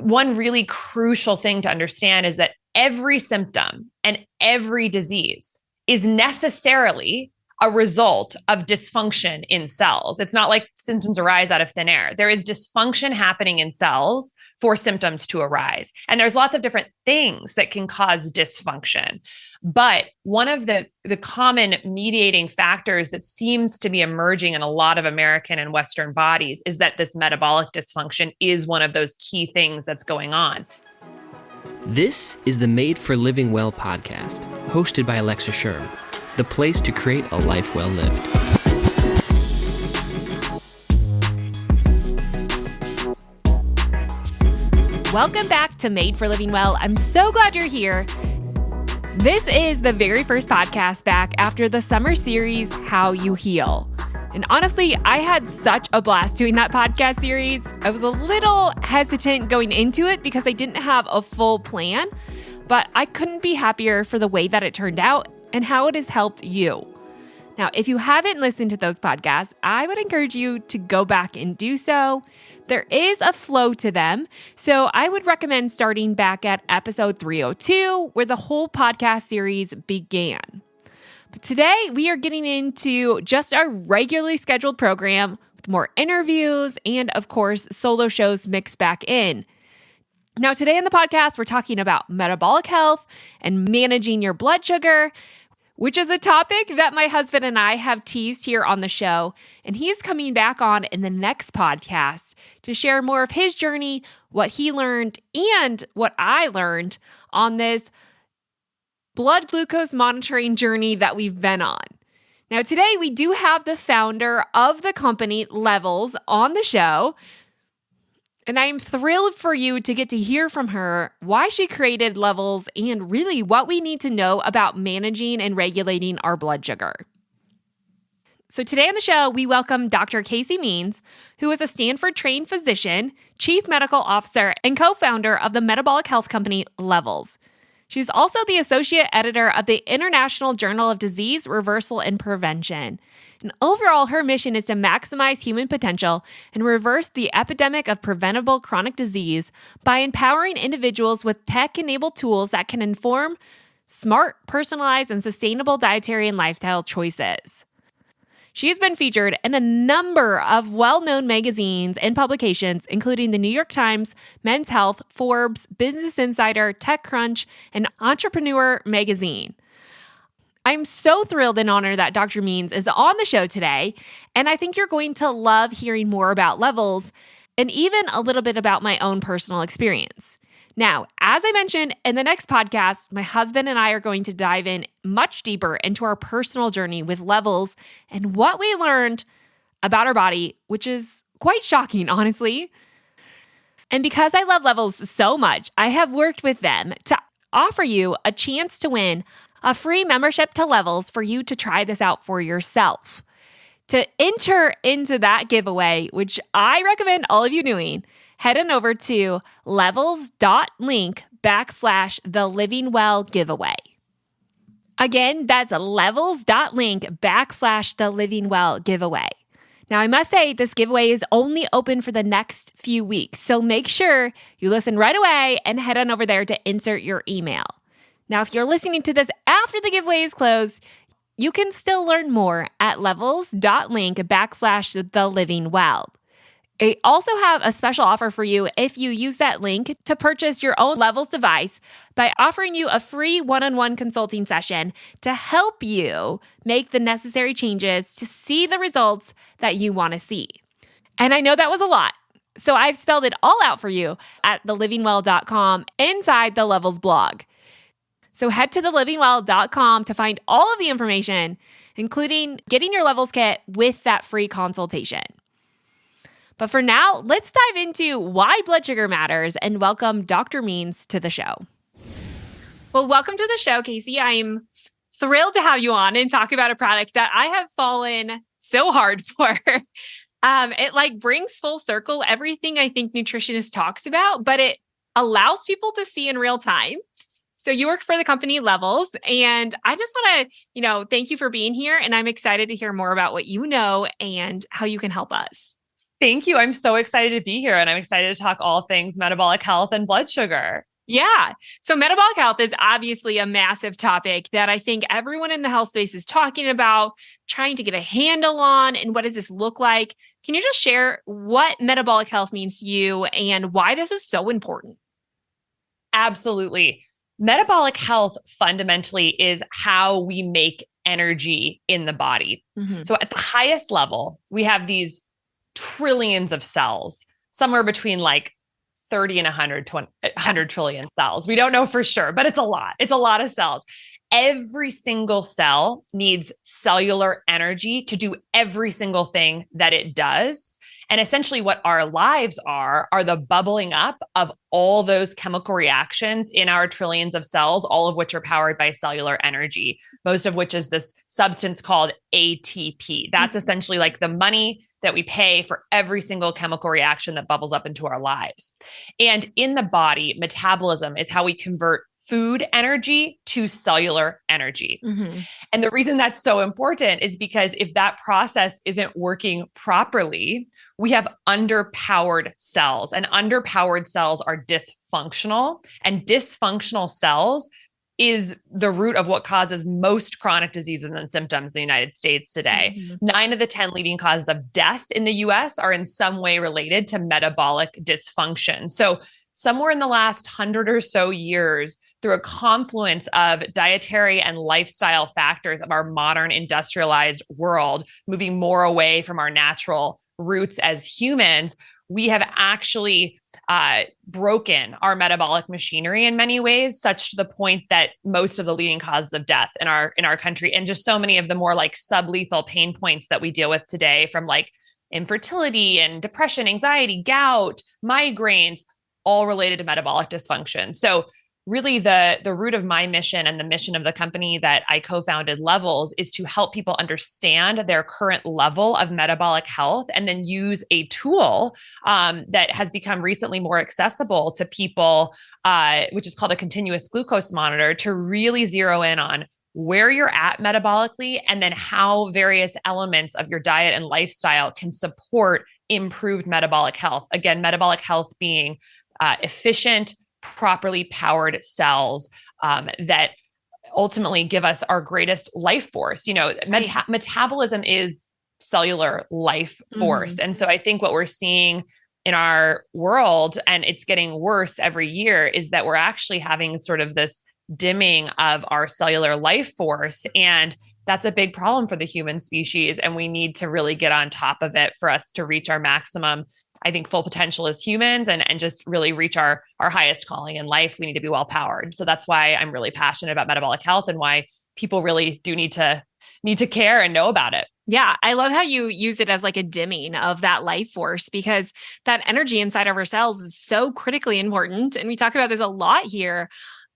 one really crucial thing to understand is that every symptom and every disease is necessarily a result of dysfunction in cells. It's not like symptoms arise out of thin air. There is dysfunction happening in cells for symptoms to arise. And there's lots of different things that can cause dysfunction. But one of the common mediating factors that seems to be emerging in a lot of American and Western bodies is that this metabolic dysfunction is one of those key things that's going on. This is the Made for Living Well podcast, hosted by Alexa Sherm, the place to create a life well lived. Welcome back to Made for Living Well. I'm so glad you're here. This is the very first podcast back after the summer series, How You Heal. And honestly, I had such a blast doing that podcast series. I was a little hesitant going into it because I didn't have a full plan, but I couldn't be happier for the way that it turned out and how it has helped you. Now, if you haven't listened to those podcasts, I would encourage you to go back and do so. There is a flow to them, so I would recommend starting back at episode 302, where the whole podcast series began. But today, we are getting into just our regularly scheduled program with more interviews and, of course, solo shows mixed back in. Now, today in the podcast, we're talking about metabolic health and managing your blood sugar, which is a topic that my husband and I have teased here on the show. And he's coming back on in the next podcast to share more of his journey, what he learned, and what I learned on this blood glucose monitoring journey that we've been on. Now, today we do have the founder of the company, Levels, on the show. And I am thrilled for you to get to hear from her why she created Levels and really what we need to know about managing and regulating our blood sugar. So today on the show, we welcome Dr. Casey Means, who is a Stanford-trained physician, chief medical officer, and co-founder of the metabolic health company Levels. She's also the associate editor of the International Journal of Disease Reversal and Prevention. And overall, her mission is to maximize human potential and reverse the epidemic of preventable chronic disease by empowering individuals with tech-enabled tools that can inform smart, personalized, and sustainable dietary and lifestyle choices. She has been featured in a number of well-known magazines and publications, including the New York Times, Men's Health, Forbes, Business Insider, TechCrunch, and Entrepreneur magazine. I'm so thrilled and honored that Dr. Means is on the show today, and I think you're going to love hearing more about Levels and even a little bit about my own personal experience. Now, as I mentioned in the next podcast, my husband and I are going to dive in much deeper into our personal journey with Levels and what we learned about our body, which is quite shocking, honestly. And because I love Levels so much, I have worked with them to offer you a chance to win a free membership to Levels for you to try this out for yourself. To enter into that giveaway, which I recommend all of you doing, head on over to levels.link/thelivingwell-giveaway. Again, that's levels.link/thelivingwell-giveaway. Now, I must say this giveaway is only open for the next few weeks, so make sure you listen right away and head on over there to insert your email. Now, if you're listening to this after the giveaway is closed, you can still learn more at levels.link/thelivingwell. I also have a special offer for you if you use that link to purchase your own Levels device by offering you a free one-on-one consulting session to help you make the necessary changes to see the results that you want to see. And I know that was a lot, so I've spelled it all out for you at thelivingwell.com inside the Levels blog. So head to thelivingwell.com to find all of the information, including getting your Levels kit with that free consultation. But for now, let's dive into why blood sugar matters and welcome Dr. Means to the show. Well, welcome to the show, Casey. I'm thrilled to have you on and talk about a product that I have fallen so hard for. It brings full circle everything I think nutritionist talks about, but it allows people to see in real time. So you work for the company Levels, and I just want to, thank you for being here. And I'm excited to hear more about what you know and how you can help us. Thank you. I'm so excited to be here, and I'm excited to talk all things metabolic health and blood sugar. Yeah. So metabolic health is obviously a massive topic that I think everyone in the health space is talking about, trying to get a handle on, and what does this look like? Can you just share what metabolic health means to you and why this is so important? Absolutely. Metabolic health fundamentally is how we make energy in the body. Mm-hmm. So at the highest level, we have these trillions of cells, somewhere between like 30 and 100 trillion cells. We don't know for sure, but it's a lot. It's a lot of cells. Every single cell needs cellular energy to do every single thing that it does. And essentially what our lives are the bubbling up of all those chemical reactions in our trillions of cells, all of which are powered by cellular energy, most of which is this substance called ATP. That's essentially like the money that we pay for every single chemical reaction that bubbles up into our lives. And in the body, metabolism is how we convert food energy to cellular energy. Mm-hmm. And the reason that's so important is because if that process isn't working properly, we have underpowered cells, and underpowered cells are dysfunctional, and dysfunctional cells is the root of what causes most chronic diseases and symptoms in the United States today. Mm-hmm. 9 of the 10 leading causes of death in the US are in some way related to metabolic dysfunction. So somewhere in the last 100 or so years, through a confluence of dietary and lifestyle factors of our modern industrialized world, moving more away from our natural roots as humans, we have actually broken our metabolic machinery in many ways, such to the point that most of the leading causes of death in our country, and just so many of the more like sublethal pain points that we deal with today, from like infertility and depression, anxiety, gout, migraines, all related to metabolic dysfunction. So really the root of my mission and the mission of the company that I co-founded, Levels, is to help people understand their current level of metabolic health and then use a tool that has become recently more accessible to people, which is called a continuous glucose monitor, to really zero in on where you're at metabolically and then how various elements of your diet and lifestyle can support improved metabolic health. Again, metabolic health being efficient, properly powered cells that ultimately give us our greatest life force. You know, metabolism is cellular life force. Mm-hmm. And so I think what we're seeing in our world, and it's getting worse every year, is that we're actually having sort of this dimming of our cellular life force. And that's a big problem for the human species. And we need to really get on top of it for us to reach our maximum, I think, full potential as humans, and just really reach our highest calling in life. We need to be well powered. So that's why I'm really passionate about metabolic health and why people really do need to care and know about it. Yeah. I love how you use it as like a dimming of that life force, because that energy inside of our cells is so critically important. And we talk about this a lot here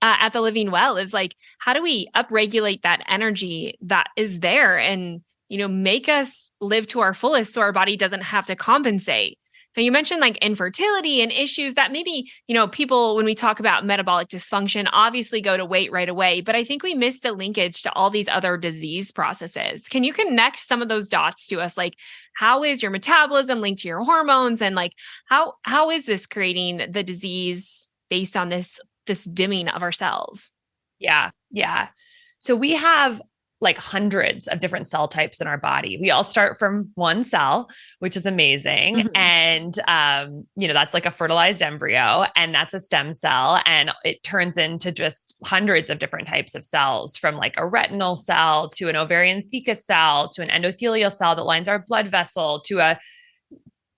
at the Living Well, is like, how do we upregulate that energy that is there and, you know, make us live to our fullest so our body doesn't have to compensate? Now, you mentioned like infertility and issues that maybe, you know, people, when we talk about metabolic dysfunction, obviously go to weight right away, but I think we miss the linkage to all these other disease processes. Can you connect some of those dots to us? Like, how is your metabolism linked to your hormones? And like, how is this creating the disease based on this dimming of our cells? Yeah. So we have like hundreds of different cell types in our body. We all start from one cell, which is amazing. Mm-hmm. And, you know, that's like a fertilized embryo, and that's a stem cell. And it turns into just hundreds of different types of cells, from like a retinal cell to an ovarian theca cell to an endothelial cell that lines our blood vessel to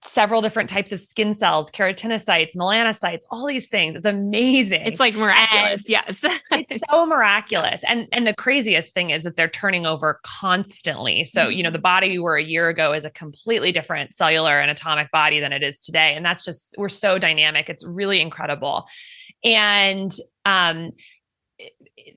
several different types of skin cells, keratinocytes, melanocytes, all these things. It's amazing. It's like miraculous. Yes. It's so miraculous. And the craziest thing is that they're turning over constantly. So, you know, the body we were a year ago is a completely different cellular and atomic body than it is today. And that's just, we're so dynamic. It's really incredible. And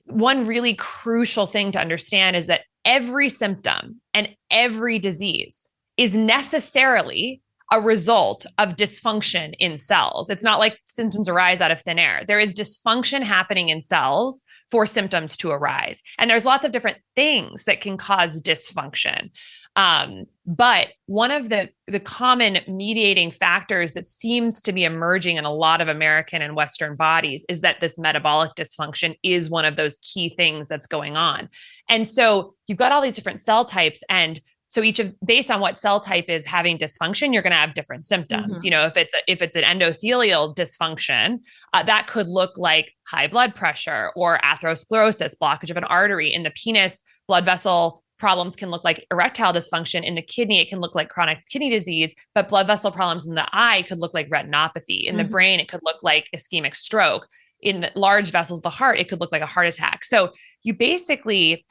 one really crucial thing to understand is that every symptom and every disease is necessarily a result of dysfunction in cells. It's not like symptoms arise out of thin air. There is dysfunction happening in cells for symptoms to arise. And there's lots of different things that can cause dysfunction. But one of the common mediating factors that seems to be emerging in a lot of American and Western bodies is that this metabolic dysfunction is one of those key things that's going on. And so you've got all these different cell types, and so based on what cell type is having dysfunction, you're going to have different symptoms. If it's an endothelial dysfunction, that could look like high blood pressure or atherosclerosis, blockage of an artery. In the penis, blood vessel problems can look like erectile dysfunction. In the kidney, it can look like chronic kidney disease, but blood vessel problems in the eye could look like retinopathy. In the brain, it could look like ischemic stroke. In the large vessels, the heart, it could look like a heart attack. So you basically,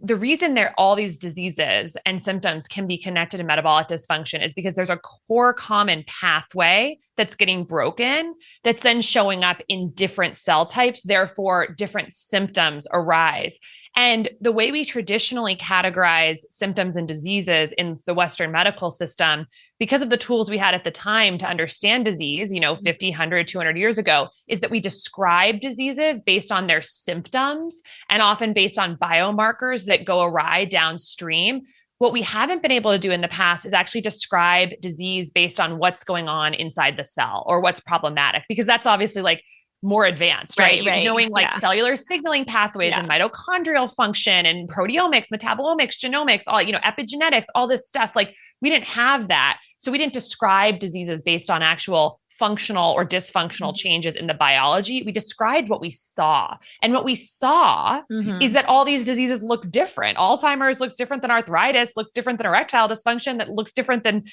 the reason all these diseases and symptoms can be connected to metabolic dysfunction is because there's a core common pathway that's getting broken, that's then showing up in different cell types. Therefore, different symptoms arise. And the way we traditionally categorize symptoms and diseases in the Western medical system, because of the tools we had at the time to understand disease, 50, 100, 200 years ago, is that we describe diseases based on their symptoms and often based on biomarkers that go awry downstream. What we haven't been able to do in the past is actually describe disease based on what's going on inside the cell or what's problematic, because that's obviously like more advanced, right? Knowing cellular signaling pathways and mitochondrial function and proteomics, metabolomics, genomics, all, epigenetics, all this stuff. Like we didn't have that. So we didn't describe diseases based on actual functional or dysfunctional changes in the biology. We described what we saw. And what we saw is that all these diseases look different. Alzheimer's looks different than arthritis, looks different than erectile dysfunction, that looks different than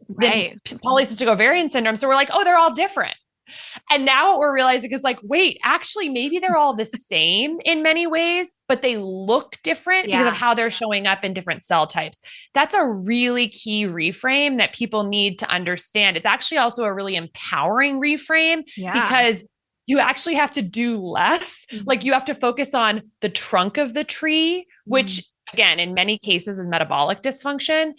polycystic ovarian syndrome. So we're like, oh, they're all different. And now what we're realizing is like, wait, actually, maybe they're all the same in many ways, but they look different because of how they're showing up in different cell types. That's a really key reframe that people need to understand. It's actually also a really empowering reframe because you actually have to do less. Like you have to focus on the trunk of the tree, which again, in many cases is metabolic dysfunction.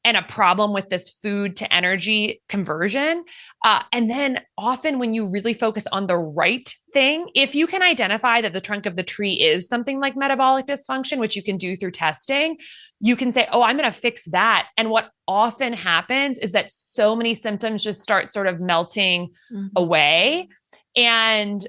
And a problem with this food to energy conversion. And then often when you really focus on the right thing, if you can identify that the trunk of the tree is something like metabolic dysfunction, which you can do through testing, you can say, oh, I'm going to fix that. And what often happens is that so many symptoms just start sort of melting away. And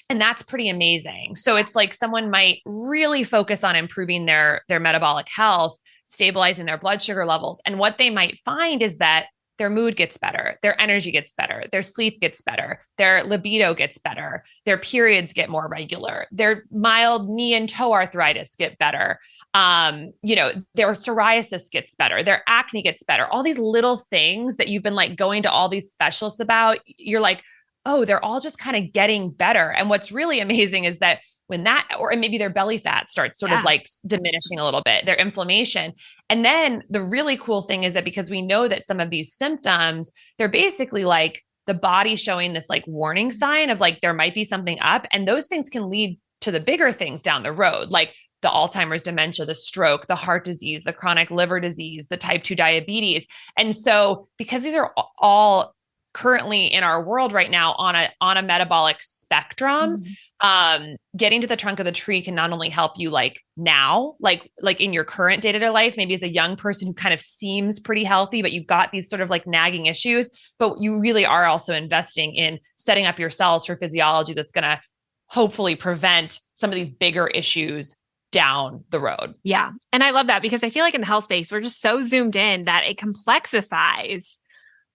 that's pretty amazing. So it's like someone might really focus on improving their metabolic health, stabilizing their blood sugar levels. And what they might find is that their mood gets better, their energy gets better, their sleep gets better, their libido gets better, their periods get more regular, their mild knee and toe arthritis get better. Their psoriasis gets better, their acne gets better. All these little things that you've been like going to all these specialists about, you're like, oh, they're all just kind of getting better. And what's really amazing is that when or maybe their belly fat starts sort of like diminishing a little bit, their inflammation. And then the really cool thing is that because we know that some of these symptoms, they're basically like the body showing this like warning sign of like, there might be something up. And those things can lead to the bigger things down the road, like the Alzheimer's, dementia, the stroke, the heart disease, the chronic liver disease, the type 2 diabetes. And so because these are all currently in our world right now on a metabolic spectrum, getting to the trunk of the tree can not only help you like now, like in your current day-to-day life, maybe as a young person who kind of seems pretty healthy, but you've got these sort of like nagging issues, but you really are also investing in setting up your cells for physiology that's going to hopefully prevent some of these bigger issues down the road. Yeah. And I love that because I feel like in the health space, we're just so zoomed in that it complexifies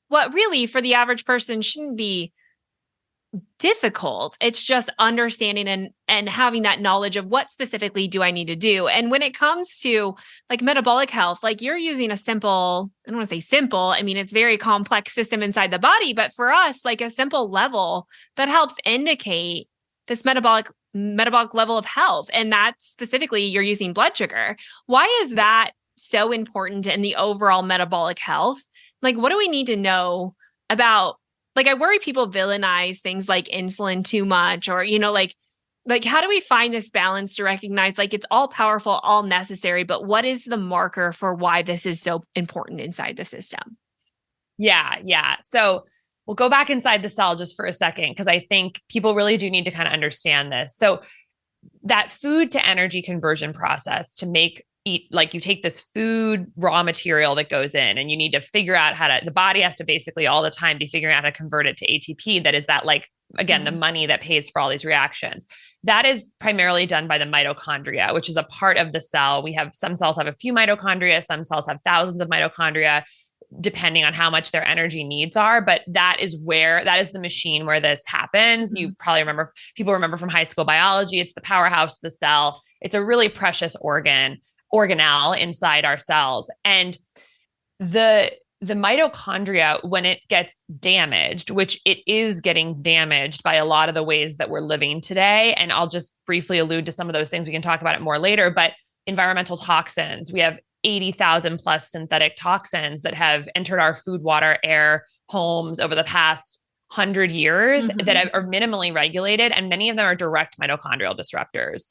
what really for the average person shouldn't be difficult. It's just understanding and having that knowledge of what specifically do I need to do. And when it comes to like metabolic health, like you're using a simple, I don't want to say simple, I mean, it's very complex system inside the body, but for us, like a simple level that helps indicate this metabolic level of health. And that's specifically you're using blood sugar. Why is that so important in the overall metabolic health? Like, what do we need to know about, like, I worry people villainize things like insulin too much, or, like how do we find this balance to recognize like it's all powerful, all necessary, but what is the marker for why this is so important inside the system? Yeah. So we'll go back inside the cell just for a second, because I think people really do need to kind of understand this. So that food to energy conversion process to make eat, like you take this food raw material that goes in and you need to figure out how to, the body has to basically all the time be figuring out how to convert it to ATP. That is that, like, again, the money that pays for all these reactions. That is primarily done by the mitochondria, which is a part of the cell. We have, some cells have a few mitochondria, some cells have thousands of mitochondria, depending on how much their energy needs are. But that is the machine where this happens. You probably people remember from high school biology, it's the powerhouse, the cell. It's a really precious organelle inside our cells. And the mitochondria, when it gets damaged, which it is getting damaged by a lot of the ways that we're living today. And I'll just briefly allude to some of those things. We can talk about it more later, but environmental toxins, we have 80,000 plus synthetic toxins that have entered our food, water, air, homes over the past 100 years that are minimally regulated. And many of them are direct mitochondrial disruptors.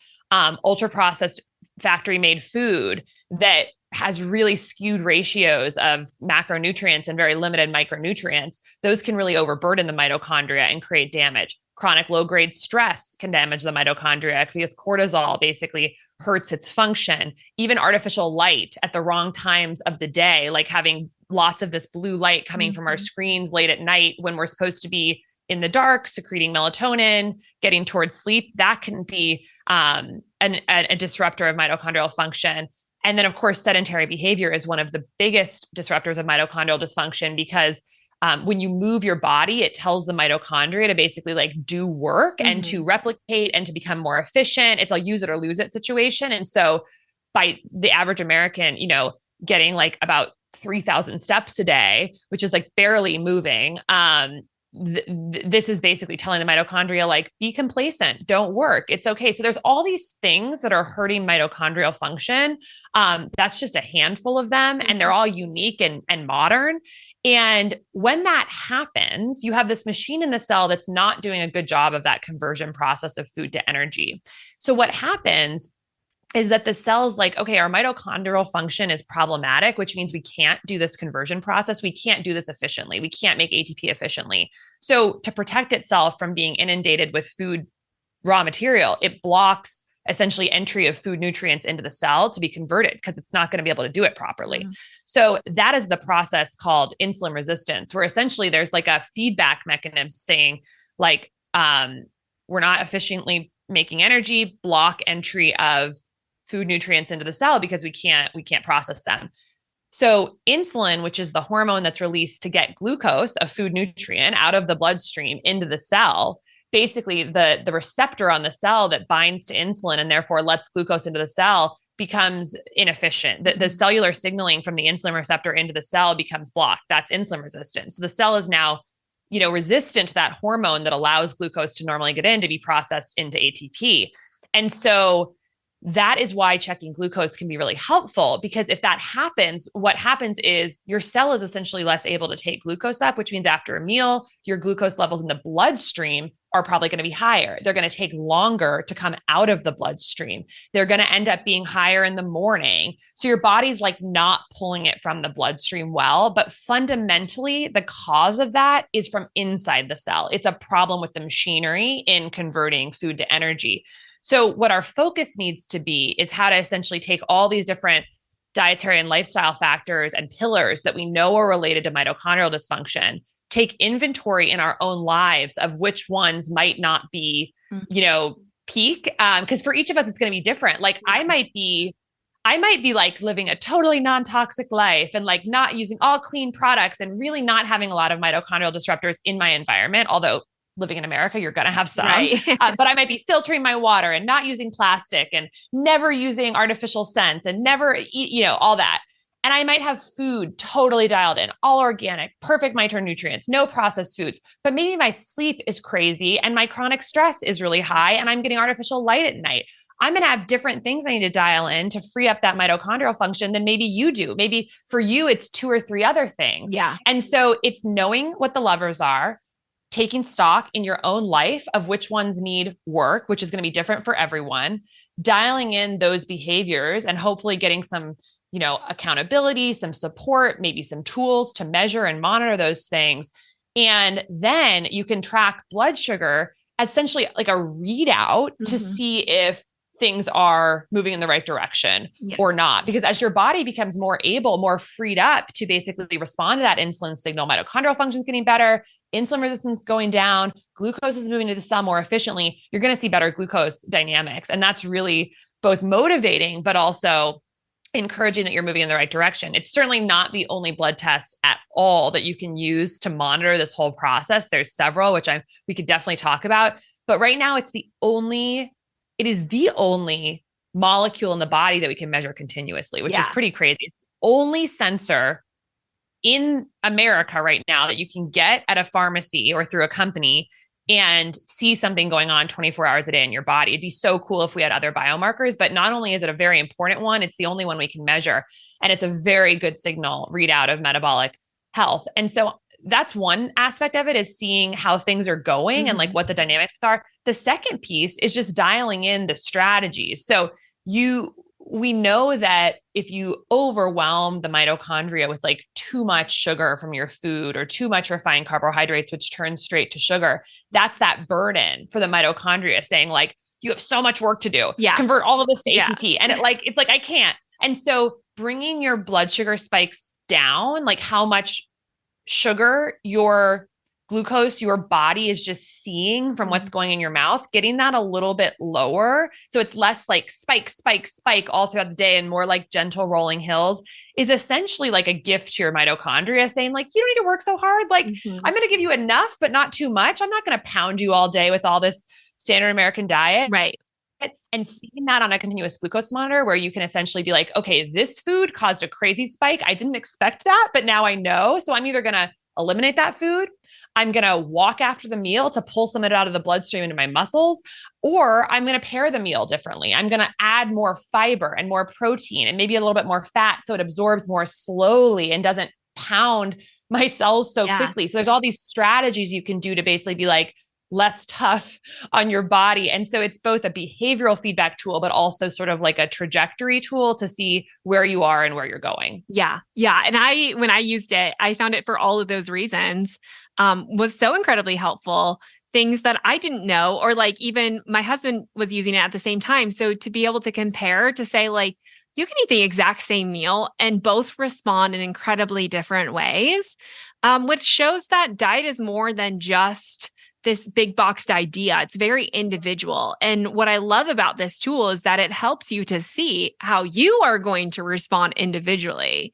Ultra processed factory made food that has really skewed ratios of macronutrients and very limited micronutrients. Those can really overburden the mitochondria and create damage. Chronic low-grade stress can damage the mitochondria because cortisol basically hurts its function. Even artificial light at the wrong times of the day, like having lots of this blue light coming from our screens late at night when we're supposed to be in the dark, secreting melatonin, getting towards sleep, that can be a disruptor of mitochondrial function. And then, of course, sedentary behavior is one of the biggest disruptors of mitochondrial dysfunction because when you move your body, it tells the mitochondria to basically like do work and to replicate and to become more efficient. It's a use it or lose it situation. And so by the average American, getting like about 3,000 steps a day, which is like barely moving, this is basically telling the mitochondria, like, be complacent, don't work, it's okay. So there's all these things that are hurting mitochondrial function. That's just a handful of them, and they're all unique and modern. And when that happens, you have this machine in the cell that's not doing a good job of that conversion process of food to energy. So what happens is that the cell's like, okay, our mitochondrial function is problematic, which means we can't do this conversion process. We can't do this efficiently. We can't make ATP efficiently. So to protect itself from being inundated with food raw material, it blocks essentially entry of food nutrients into the cell to be converted because it's not going to be able to do it properly. So that is the process called insulin resistance, where essentially there's like a feedback mechanism saying like, we're not efficiently making energy, block entry of food nutrients into the cell because we can't process them. So insulin, which is the hormone that's released to get glucose, a food nutrient, out of the bloodstream into the cell, basically the receptor on the cell that binds to insulin and therefore lets glucose into the cell becomes inefficient. The cellular signaling from the insulin receptor into the cell becomes blocked. That's insulin resistance. So the cell is now, resistant to that hormone that allows glucose to normally get in to be processed into ATP. And so that is why checking glucose can be really helpful, because if that happens, what happens is your cell is essentially less able to take glucose up, which means after a meal, your glucose levels in the bloodstream are probably going to be higher. They're going to take longer to come out of the bloodstream. They're going to end up being higher in the morning. So your body's like not pulling it from the bloodstream well, but fundamentally the cause of that is from inside the cell. It's a problem with the machinery in converting food to energy. So what our focus needs to be is how to essentially take all these different dietary and lifestyle factors and pillars that we know are related to mitochondrial dysfunction, take inventory in our own lives of which ones might not be, peak. Because for each of us, it's going to be different. Like I might be like living a totally non-toxic life and like not using all clean products and really not having a lot of mitochondrial disruptors in my environment. Although living in America, you're going to have some, right. But I might be filtering my water and not using plastic and never using artificial scents and never eat, all that. And I might have food totally dialed in, all organic, perfect micronutrients, no processed foods, but maybe my sleep is crazy and my chronic stress is really high and I'm getting artificial light at night. I'm going to have different things I need to dial in to free up that mitochondrial function than maybe you do. Maybe for you, it's 2 or 3 other things. Yeah. And so it's knowing what the levers are, taking stock in your own life of which ones need work, which is going to be different for everyone, dialing in those behaviors and hopefully getting some, accountability, some support, maybe some tools to measure and monitor those things. And then you can track blood sugar, essentially like a readout to see if things are moving in the right direction or not. Because as your body becomes more able, more freed up to basically respond to that insulin signal, mitochondrial function is getting better, insulin resistance going down, glucose is moving to the cell more efficiently, you're going to see better glucose dynamics. And that's really both motivating, but also encouraging that you're moving in the right direction. It's certainly not the only blood test at all that you can use to monitor this whole process. There's several, which we could definitely talk about. But right now, it is the only molecule in the body that we can measure continuously, which is pretty crazy. Only sensor in America right now that you can get at a pharmacy or through a company and see something going on 24 hours a day in your body. It'd be so cool if we had other biomarkers, but not only is it a very important one, it's the only one we can measure. And it's a very good signal readout of metabolic health. And so that's one aspect of it, is seeing how things are going and like what the dynamics are. The second piece is just dialing in the strategies. So we know that if you overwhelm the mitochondria with like too much sugar from your food or too much refined carbohydrates, which turns straight to sugar, that's that burden for the mitochondria saying like, you have so much work to do. Convert all of this to ATP. And it's like, I can't. And so bringing your blood sugar spikes down, like how much sugar your glucose your body is just seeing from what's going in your mouth, getting that a little bit lower, so it's less like spike, spike, spike all throughout the day and more like gentle rolling hills, is essentially like a gift to your mitochondria saying like, you don't need to work so hard. Like I'm going to give you enough, but not too much. I'm not going to pound you all day with all this standard American diet. Right. And seeing that on a continuous glucose monitor, where you can essentially be like, okay, this food caused a crazy spike. I didn't expect that, but now I know. So I'm either going to eliminate that food, I'm going to walk after the meal to pull some of it out of the bloodstream into my muscles, or I'm going to pair the meal differently. I'm going to add more fiber and more protein and maybe a little bit more fat so it absorbs more slowly and doesn't pound my cells so quickly. So there's all these strategies you can do to basically be like less tough on your body. And so it's both a behavioral feedback tool, but also sort of like a trajectory tool to see where you are and where you're going. Yeah. Yeah. And when I used it, I found it for all of those reasons, was so incredibly helpful. Things that I didn't know, or like even my husband was using it at the same time. So to be able to compare, to say like, you can eat the exact same meal and both respond in incredibly different ways, which shows that diet is more than just this big boxed idea. It's very individual. And what I love about this tool is that it helps you to see how you are going to respond individually.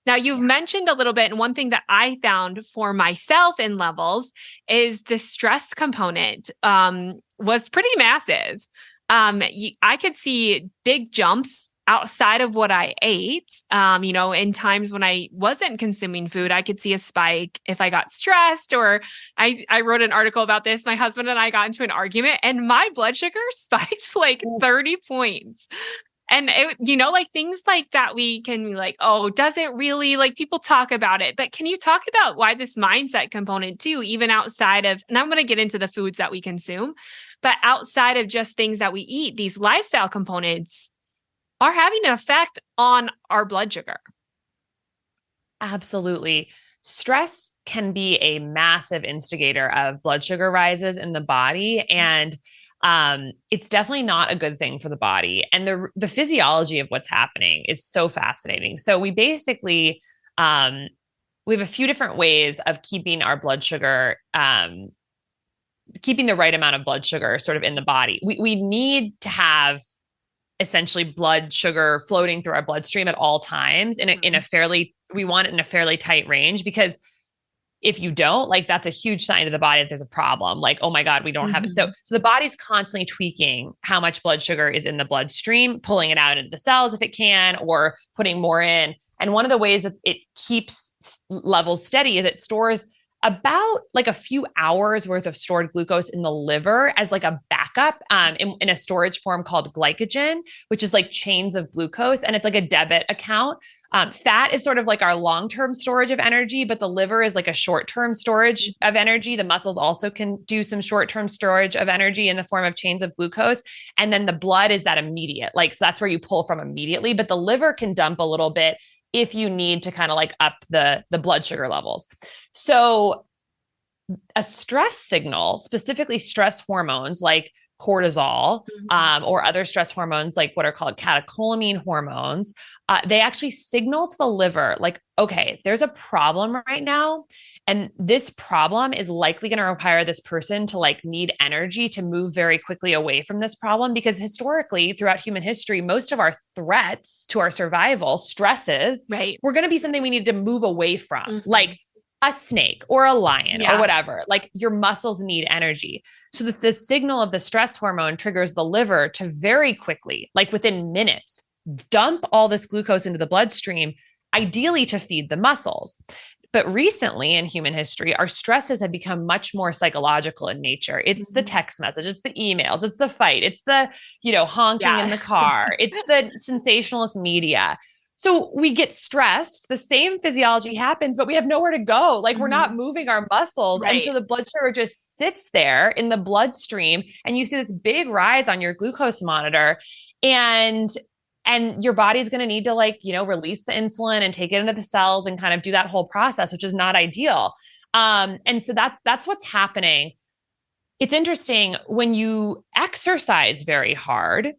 Now, you've mentioned a little bit, and one thing that I found for myself in levels is the stress component was pretty massive. I could see big jumps outside of what I ate. In times when I wasn't consuming food, I could see a spike if I got stressed, or I wrote an article about this. My husband and I got into an argument and my blood sugar spiked like 30 points. And like things like that, we can be like, oh, does it really? Like people talk about it, but can you talk about why this mindset component too, even outside of, and I'm going to get into the foods that we consume, but outside of just things that we eat, these lifestyle components are having an effect on our blood sugar. Absolutely. Stress can be a massive instigator of blood sugar rises in the body. And it's definitely not a good thing for the body. And the physiology of what's happening is so fascinating. So we basically, we have a few different ways of keeping our blood sugar, keeping the right amount of blood sugar sort of in the body. We need to have essentially blood sugar floating through our bloodstream at all times we want it in a fairly tight range, because if you don't, like, that's a huge sign to the body that there's a problem. Like, oh my God, we don't have it. So the body's constantly tweaking how much blood sugar is in the bloodstream, pulling it out into the cells if it can, or putting more in. And one of the ways that it keeps levels steady is it stores about like a few hours worth of stored glucose in the liver as like a backup in a storage form called glycogen, which is like chains of glucose. And it's like a debit account. Fat is sort of like our long-term storage of energy, but the liver is like a short-term storage of energy. The muscles also can do some short-term storage of energy in the form of chains of glucose. And then the blood is that immediate, like, so that's where you pull from immediately, but the liver can dump a little bit if you need to kind of like up the blood sugar levels. So a stress signal, specifically stress hormones like cortisol, or other stress hormones, like what are called catecholamine hormones, they actually signal to the liver, like, okay, there's a problem right now. And this problem is likely going to require this person to like need energy to move very quickly away from this problem. Because historically, throughout human history, most of our threats to our survival, stresses, were going to be something we needed to move away from, like a snake or a lion or whatever. Like your muscles need energy. So that the signal of the stress hormone triggers the liver to very quickly, like within minutes, dump all this glucose into the bloodstream, ideally to feed the muscles. But recently in human history, our stresses have become much more psychological in nature. It's the text message, it's the emails, it's the fight, it's the, honking in the car, it's the sensationalist media. So we get stressed, the same physiology happens, but we have nowhere to go. Like we're not moving our muscles. And so the blood sugar just sits there in the bloodstream and you see this big rise on your glucose monitor. And your body's going to need to release the insulin and take it into the cells and kind of do that whole process, which is not ideal. And so that's what's happening. It's interesting when you exercise very hard,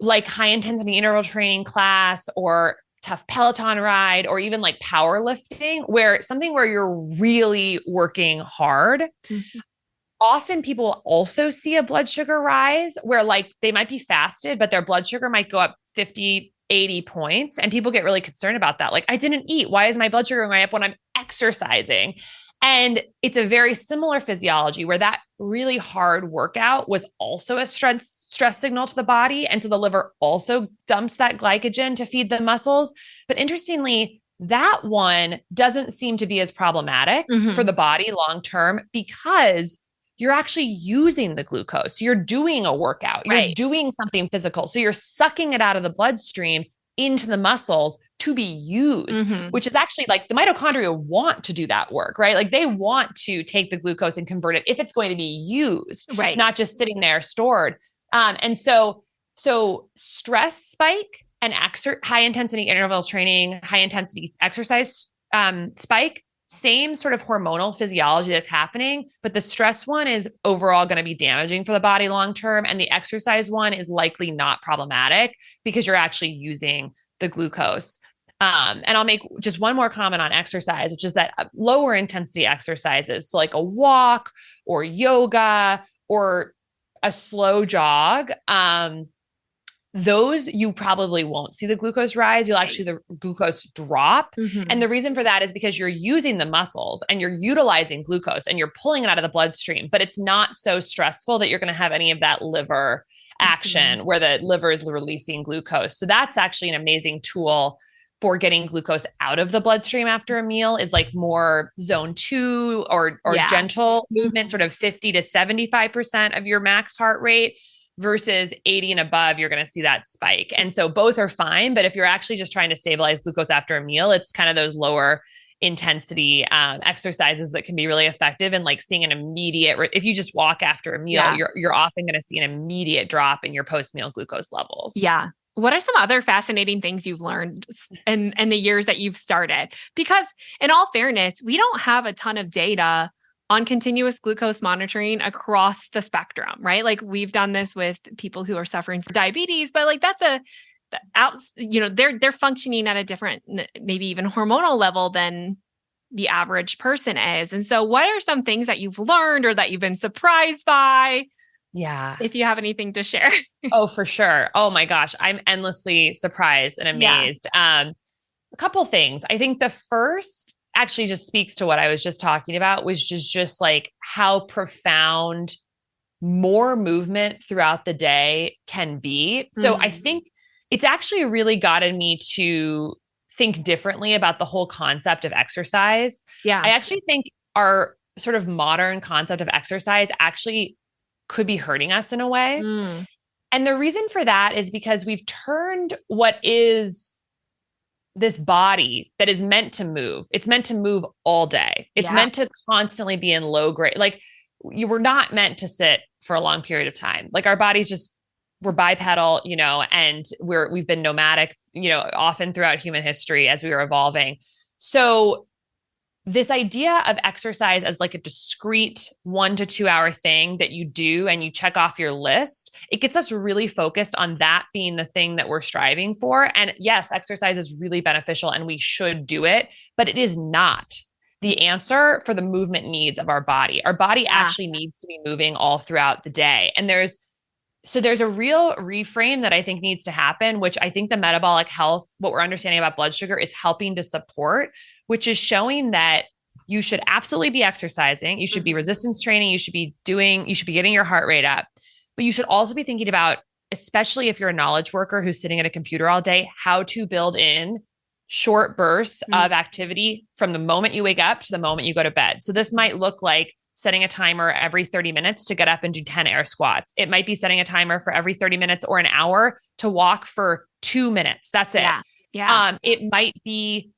like high intensity interval training class or tough Peloton ride, or even like powerlifting, where you're really working hard. Often people also see a blood sugar rise where like they might be fasted, but their blood sugar might go up 50, 80 points. And people get really concerned about that. Like, I didn't eat. Why is my blood sugar going up when I'm exercising? And it's a very similar physiology where that really hard workout was also a stress signal to the body. And so the liver also dumps that glycogen to feed the muscles. But interestingly, that one doesn't seem to be as problematic for the body long-term because you're actually using the glucose. You're doing a workout. You're doing something physical. So you're sucking it out of the bloodstream into the muscles to be used, which is actually like the mitochondria want to do that work, right? Like they want to take the glucose and convert it if it's going to be used, not just sitting there stored. And so stress spike and high intensity interval training, high intensity exercise spike, same sort of hormonal physiology that's happening, but the stress one is overall going to be damaging for the body long-term. And the exercise one is likely not problematic because you're actually using the glucose. And I'll make just one more comment on exercise, which is that lower intensity exercises, so like a walk or yoga or a slow jog, those you probably won't see the glucose rise. You'll actually the glucose drop. And the reason for that is because you're using the muscles and you're utilizing glucose and you're pulling it out of the bloodstream, but it's not so stressful that you're going to have any of that liver action where the liver is releasing glucose. So that's actually an amazing tool for getting glucose out of the bloodstream after a meal, is like more zone 2 or gentle movement, sort of 50 to 75% of your max heart rate. Versus 80 and above, you're going to see that spike. And so both are fine. But if you're actually just trying to stabilize glucose after a meal, it's kind of those lower intensity exercises that can be really effective. And like seeing an immediate, if you just walk after a meal, you're often going to see an immediate drop in your post-meal glucose levels. Yeah. What are some other fascinating things you've learned in the years that you've started? Because in all fairness, we don't have a ton of data on continuous glucose monitoring across the spectrum, right? Like we've done this with people who are suffering from diabetes, but like that's they're functioning at a different, maybe even hormonal level than the average person is. And so what are some things that you've learned or that you've been surprised by? Yeah. If you have anything to share. Oh, for sure. Oh my gosh. I'm endlessly surprised and amazed. A couple things. I think the first actually just speaks to what I was just talking about, which is just like how profound more movement throughout the day can be. So I think it's actually really gotten me to think differently about the whole concept of exercise. Yeah. I actually think our sort of modern concept of exercise actually could be hurting us in a way. And the reason for that is because we've turned what is this body that is meant to move. It's meant to move all day. It's meant to constantly be in low grade. Like you were not meant to sit for a long period of time. Like our bodies we're bipedal, and we've been nomadic, often throughout human history as we were evolving. So this idea of exercise as like a discrete 1 to 2 hour thing that you do and you check off your list, it gets us really focused on that being the thing that we're striving for. And yes, exercise is really beneficial and we should do it, but it is not the answer for the movement needs of our body. Our body actually needs to be moving all throughout the day. And there's a real reframe that I think needs to happen, which I think the metabolic health, what we're understanding about blood sugar is helping to support, which is showing that you should absolutely be exercising. You should be resistance training. You should be getting your heart rate up, but you should also be thinking about, especially if you're a knowledge worker who's sitting at a computer all day, how to build in short bursts of activity from the moment you wake up to the moment you go to bed. So this might look like setting a timer every 30 minutes to get up and do 10 air squats. It might be setting a timer for every 30 minutes or an hour to walk for 2 minutes. That's it. Yeah. It might be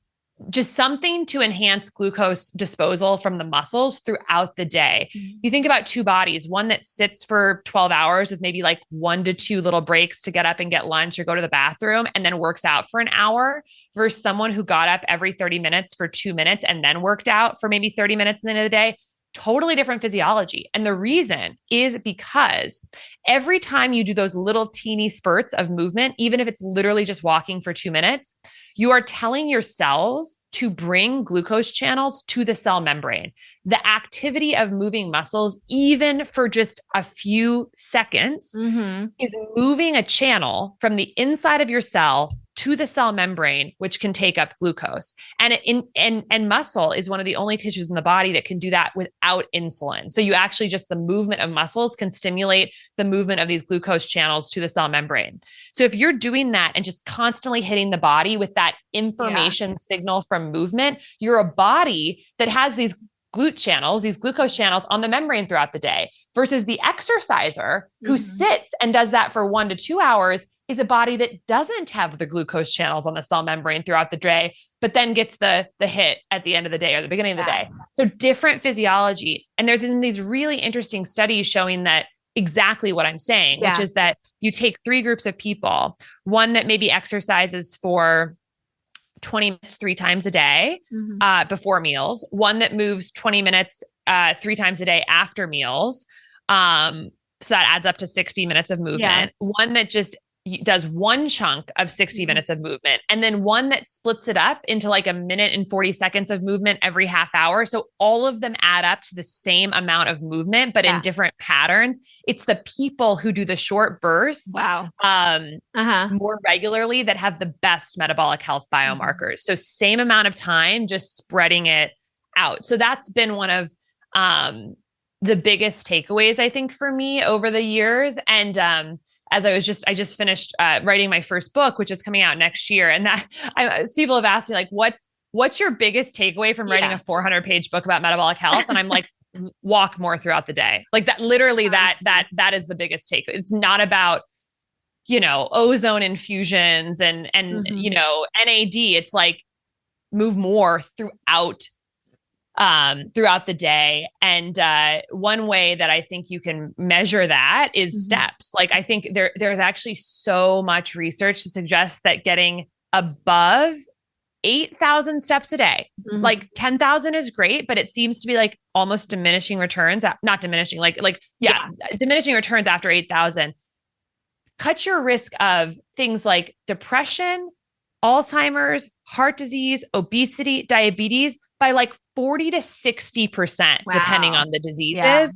just something to enhance glucose disposal from the muscles throughout the day. You think about two bodies, one that sits for 12 hours with maybe like 1 to 2 little breaks to get up and get lunch or go to the bathroom and then works out for an hour, versus someone who got up every 30 minutes for 2 minutes and then worked out for maybe 30 minutes at the end of the day. Totally different physiology. And the reason is because every time you do those little teeny spurts of movement, even if it's literally just walking for 2 minutes, you are telling your cells to bring glucose channels to the cell membrane. The activity of moving muscles, even for just a few seconds, is moving a channel from the inside of your cell to the cell membrane, which can take up glucose. And muscle is one of the only tissues in the body that can do that without insulin. So you actually just the movement of muscles can stimulate the movement of these glucose channels to the cell membrane. So if you're doing that and just constantly hitting the body with that information signal from movement, you're a body that has these these glucose channels on the membrane throughout the day, versus the exerciser who sits and does that for 1 to 2 hours is a body that doesn't have the glucose channels on the cell membrane throughout the day, but then gets the hit at the end of the day or the beginning of the day. So different physiology. And there's in these really interesting studies showing that exactly what I'm saying, which is that you take 3 groups of people, one that maybe exercises for 20 minutes 3 times a day before meals, one that moves 20 minutes 3 times a day after meals. So that adds up to 60 minutes of movement. One that just does one chunk of 60 minutes of movement, and then one that splits it up into like a minute and 40 seconds of movement every half hour. So all of them add up to the same amount of movement, but in different patterns. It's the people who do the short bursts more regularly that have the best metabolic health biomarkers. So same amount of time, just spreading it out. So that's been one of the biggest takeaways, I think, for me over the years. And as I just finished writing my first book, which is coming out next year. And that people have asked me like, what's your biggest takeaway from writing a 400-page book about metabolic health? And I'm like, walk more throughout the day. Like that, literally that is the biggest take. It's not about, ozone infusions and NAD. It's like move more throughout the day. And one way that I think you can measure that is steps. Like I think there's actually so much research to suggest that getting above 8,000 steps a day, like 10,000 is great, but it seems to be like almost diminishing returns, not diminishing, diminishing returns after 8,000. Cut your risk of things like depression, Alzheimer's, heart disease, obesity, diabetes by like 40 to 60%, depending on the diseases,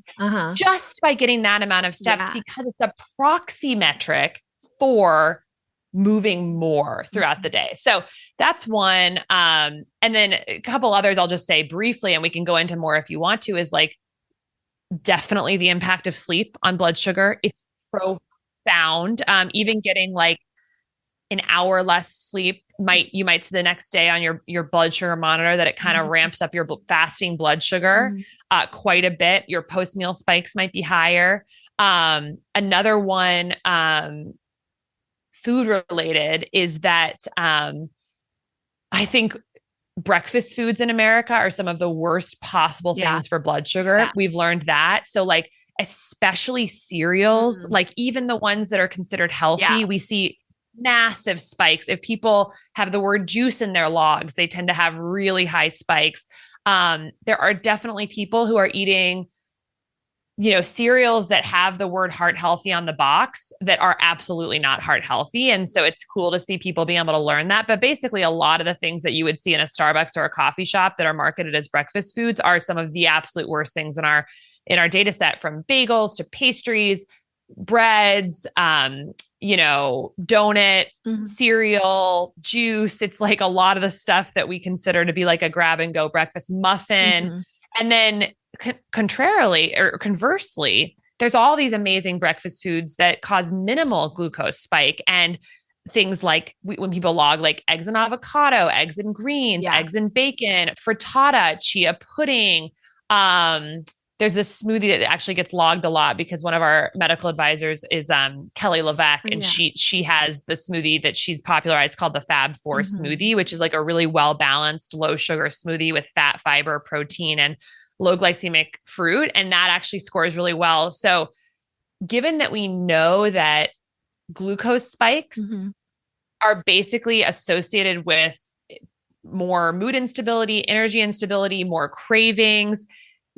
just by getting that amount of steps, because it's a proxy metric for moving more throughout the day. So that's one. And then a couple others I'll just say briefly, and we can go into more if you want to, is like definitely the impact of sleep on blood sugar. It's profound. Even getting like an hour less sleep you might see the next day on your blood sugar monitor that it kind of ramps up your fasting blood sugar quite a bit. Your post-meal spikes might be higher. Another one, food related, is that I think breakfast foods in America are some of the worst possible things for blood sugar. We've learned that. So like, especially cereals, like even the ones that are considered healthy, we see massive spikes. If people have the word juice in their logs, they tend to have really high spikes. There are definitely people who are eating, cereals that have the word heart healthy on the box that are absolutely not heart healthy. And so it's cool to see people being able to learn that. But basically, a lot of the things that you would see in a Starbucks or a coffee shop that are marketed as breakfast foods are some of the absolute worst things in our data set, from bagels to pastries, breads, donut, cereal, juice. It's like a lot of the stuff that we consider to be like a grab and go breakfast muffin. And then contrarily or conversely, there's all these amazing breakfast foods that cause minimal glucose spike, and things like when people log like eggs and avocado, eggs and greens, eggs and bacon, frittata, chia pudding. There's this smoothie that actually gets logged a lot because one of our medical advisors is Kelly Levesque, and she has the smoothie that she's popularized called the Fab Four smoothie, which is like a really well balanced, low sugar smoothie with fat, fiber, protein, and low glycemic fruit. And that actually scores really well. So given that we know that glucose spikes are basically associated with more mood instability, energy instability, more cravings,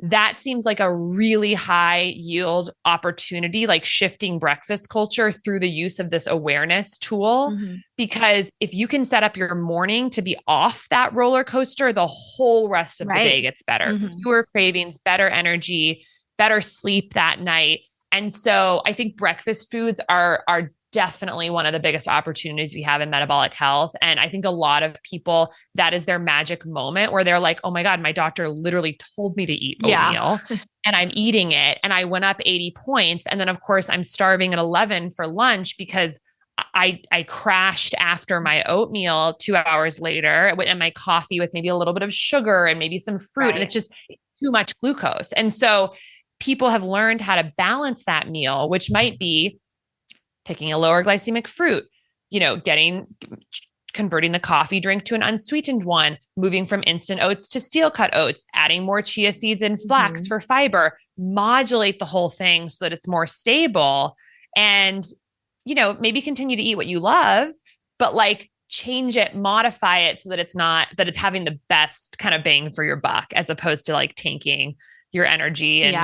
that seems like a really high yield opportunity, like shifting breakfast culture through the use of this awareness tool. Because if you can set up your morning to be off that roller coaster, the whole rest of the day gets better. Fewer cravings, better energy, better sleep that night. And so I think breakfast foods are definitely one of the biggest opportunities we have in metabolic health. And I think a lot of people, that is their magic moment where they're like, oh my God, my doctor literally told me to eat oatmeal and I'm eating it. And I went up 80 points. And then of course I'm starving at 11 for lunch because I crashed after my oatmeal 2 hours later, and my coffee with maybe a little bit of sugar and maybe some fruit. And it's just too much glucose. And so people have learned how to balance that meal, which might be picking a lower glycemic fruit, converting the coffee drink to an unsweetened one, moving from instant oats to steel cut oats, adding more chia seeds and flax for fiber, modulate the whole thing so that it's more stable, and, maybe continue to eat what you love, but like change it, modify it so that it's having the best kind of bang for your buck, as opposed to like tanking your energy and,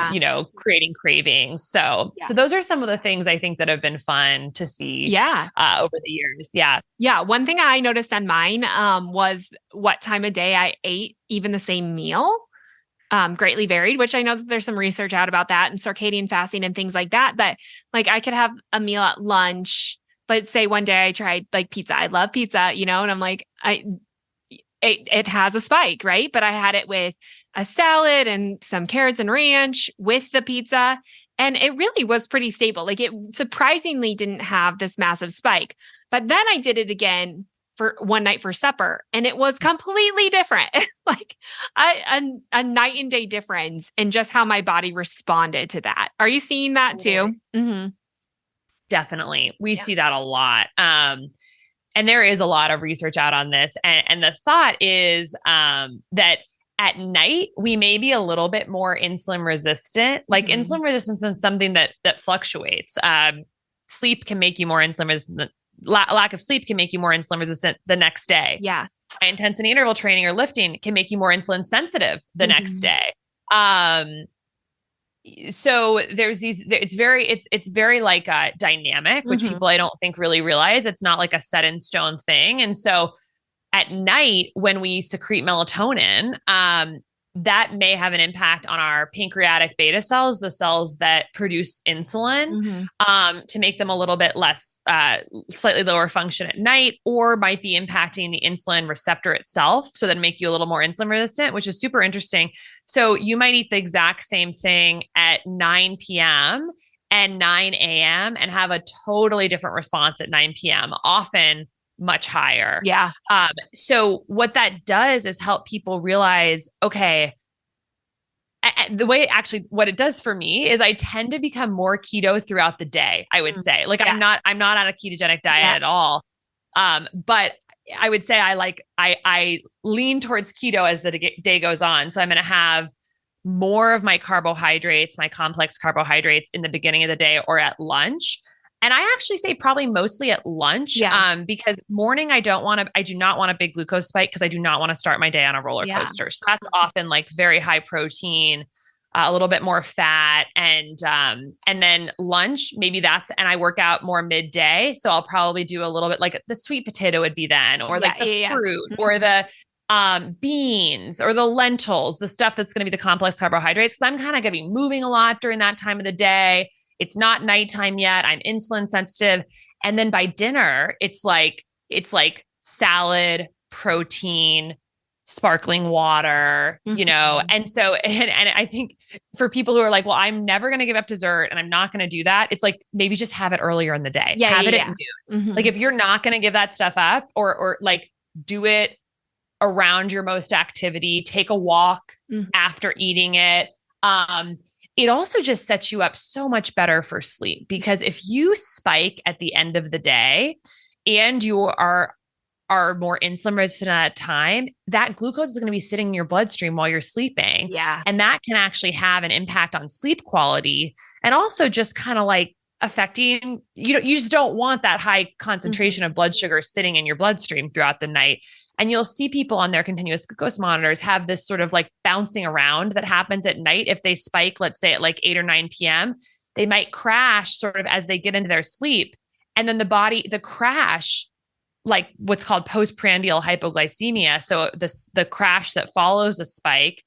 creating cravings. So those are some of the things I think that have been fun to see over the years. Yeah. One thing I noticed on mine was what time of day I ate even the same meal. Greatly varied, which I know that there's some research out about that and circadian fasting and things like that. But like I could have a meal at lunch, but say one day I tried like pizza. I love pizza, and I'm like, it has a spike, right? But I had it with a salad and some carrots and ranch with the pizza. And it really was pretty stable. Like it surprisingly didn't have this massive spike. But then I did it again for one night for supper, and it was completely different. Like a night and day difference in just how my body responded to that. Are you seeing that too? Definitely. We see that a lot. And there is a lot of research out on this. And the thought is that at night, we may be a little bit more insulin resistant. Like insulin resistance is something that fluctuates. Sleep can make you more insulin resistant. Lack of sleep can make you more insulin resistant the next day. Yeah. High intensity interval training or lifting can make you more insulin sensitive the next day. So there's it's very like dynamic, which people I don't think really realize. It's not like a set in stone thing. And so at night, when we secrete melatonin, that may have an impact on our pancreatic beta cells, the cells that produce insulin, to make them a little bit less, slightly lower function at night, or might be impacting the insulin receptor itself. So then make you a little more insulin resistant, which is super interesting. So you might eat the exact same thing at 9 p.m. and 9 a.m. and have a totally different response at 9 p.m., often much higher. Yeah. So what that does is help people realize, okay, the way actually what it does for me is I tend to become more keto throughout the day, I would say. Like I'm not on a ketogenic diet at all. But I would say I lean towards keto as the day goes on. So I'm going to have more of my carbohydrates, my complex carbohydrates in the beginning of the day or at lunch. And I actually say probably mostly at lunch, because morning, I do not want a big glucose spike because I do not want to start my day on a roller coaster. So that's often like very high protein, a little bit more fat, and then lunch, maybe and I work out more midday. So I'll probably do a little bit like the sweet potato would be then, or like the fruit or the beans or the lentils, the stuff that's going to be the complex carbohydrates. So I'm kind of going to be moving a lot during that time of the day. It's not nighttime yet. I'm insulin sensitive. And then by dinner, it's like salad, protein, sparkling water, And so, and I think for people who are like, well, I'm never going to give up dessert and I'm not going to do that. It's like, maybe just have it earlier in the day. Have it at noon. Like if you're not going to give that stuff up, or like do it around your most activity, take a walk after eating it. It also just sets you up so much better for sleep, because if you spike at the end of the day and you are more insulin resistant at that time, that glucose is going to be sitting in your bloodstream while you're sleeping. Yeah. And that can actually have an impact on sleep quality, and also just kind of like affecting, you just don't want that high concentration of blood sugar sitting in your bloodstream throughout the night. And you'll see people on their continuous glucose monitors have this sort of like bouncing around that happens at night. If they spike, let's say at like 8 or 9 p.m., they might crash sort of as they get into their sleep. And then the crash, like what's called postprandial hypoglycemia. So the crash that follows a spike,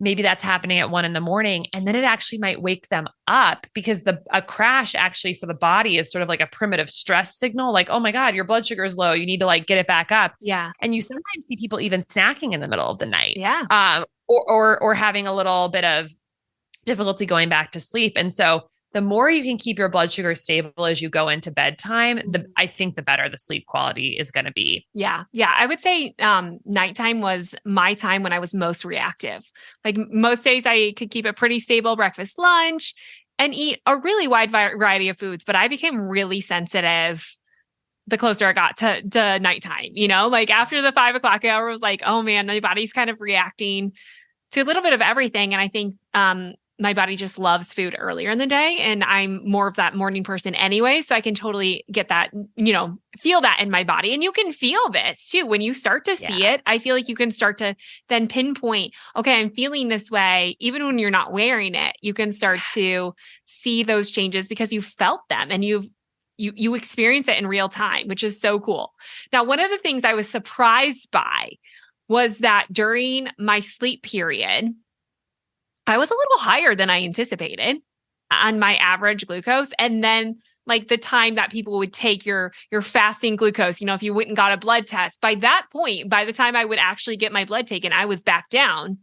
maybe that's happening at 1 a.m. And then it actually might wake them up, because a crash actually for the body is sort of like a primitive stress signal. Like, oh my God, your blood sugar is low. You need to like get it back up. Yeah. And you sometimes see people even snacking in the middle of the night. Yeah. Or having a little bit of difficulty going back to sleep. And so the more you can keep your blood sugar stable as you go into bedtime, I think the better the sleep quality is going to be. Yeah. Yeah. I would say nighttime was my time when I was most reactive. Like most days I could keep a pretty stable breakfast, lunch, and eat a really wide variety of foods. But I became really sensitive the closer I got to nighttime, like after the 5 o'clock hour, was like, oh man, my body's kind of reacting to a little bit of everything. And I think, my body just loves food earlier in the day, and I'm more of that morning person anyway. So I can totally get that, feel that in my body. And you can feel this too. When you start to see it, I feel like you can start to then pinpoint, okay, I'm feeling this way. Even when you're not wearing it, you can start to see those changes because you felt them and you experience it in real time, which is so cool. Now, one of the things I was surprised by was that during my sleep period, I was a little higher than I anticipated on my average glucose. And then like the time that people would take your fasting glucose, if you went and got a blood test, by that point, by the time I would actually get my blood taken, I was back down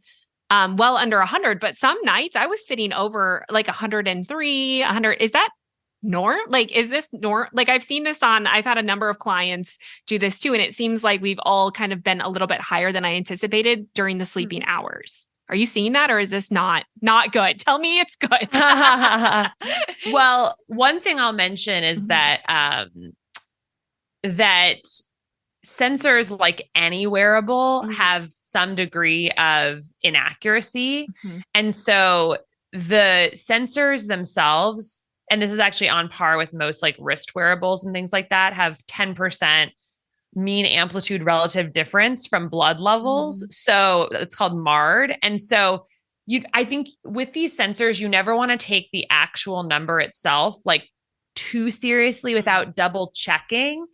well under 100. But some nights I was sitting over like 103, 100. Is that norm? Like, is this norm? Like I've had a number of clients do this too. And it seems like we've all kind of been a little bit higher than I anticipated during the sleeping hours. Are you seeing that, or is this not good? Tell me it's good. Well, one thing I'll mention is that sensors, like any wearable, have some degree of inaccuracy. And so the sensors themselves, and this is actually on par with most like wrist wearables and things like that, have 10% mean amplitude relative difference from blood levels. So it's called MARD. And so I think with these sensors, you never want to take the actual number itself like too seriously without double checking,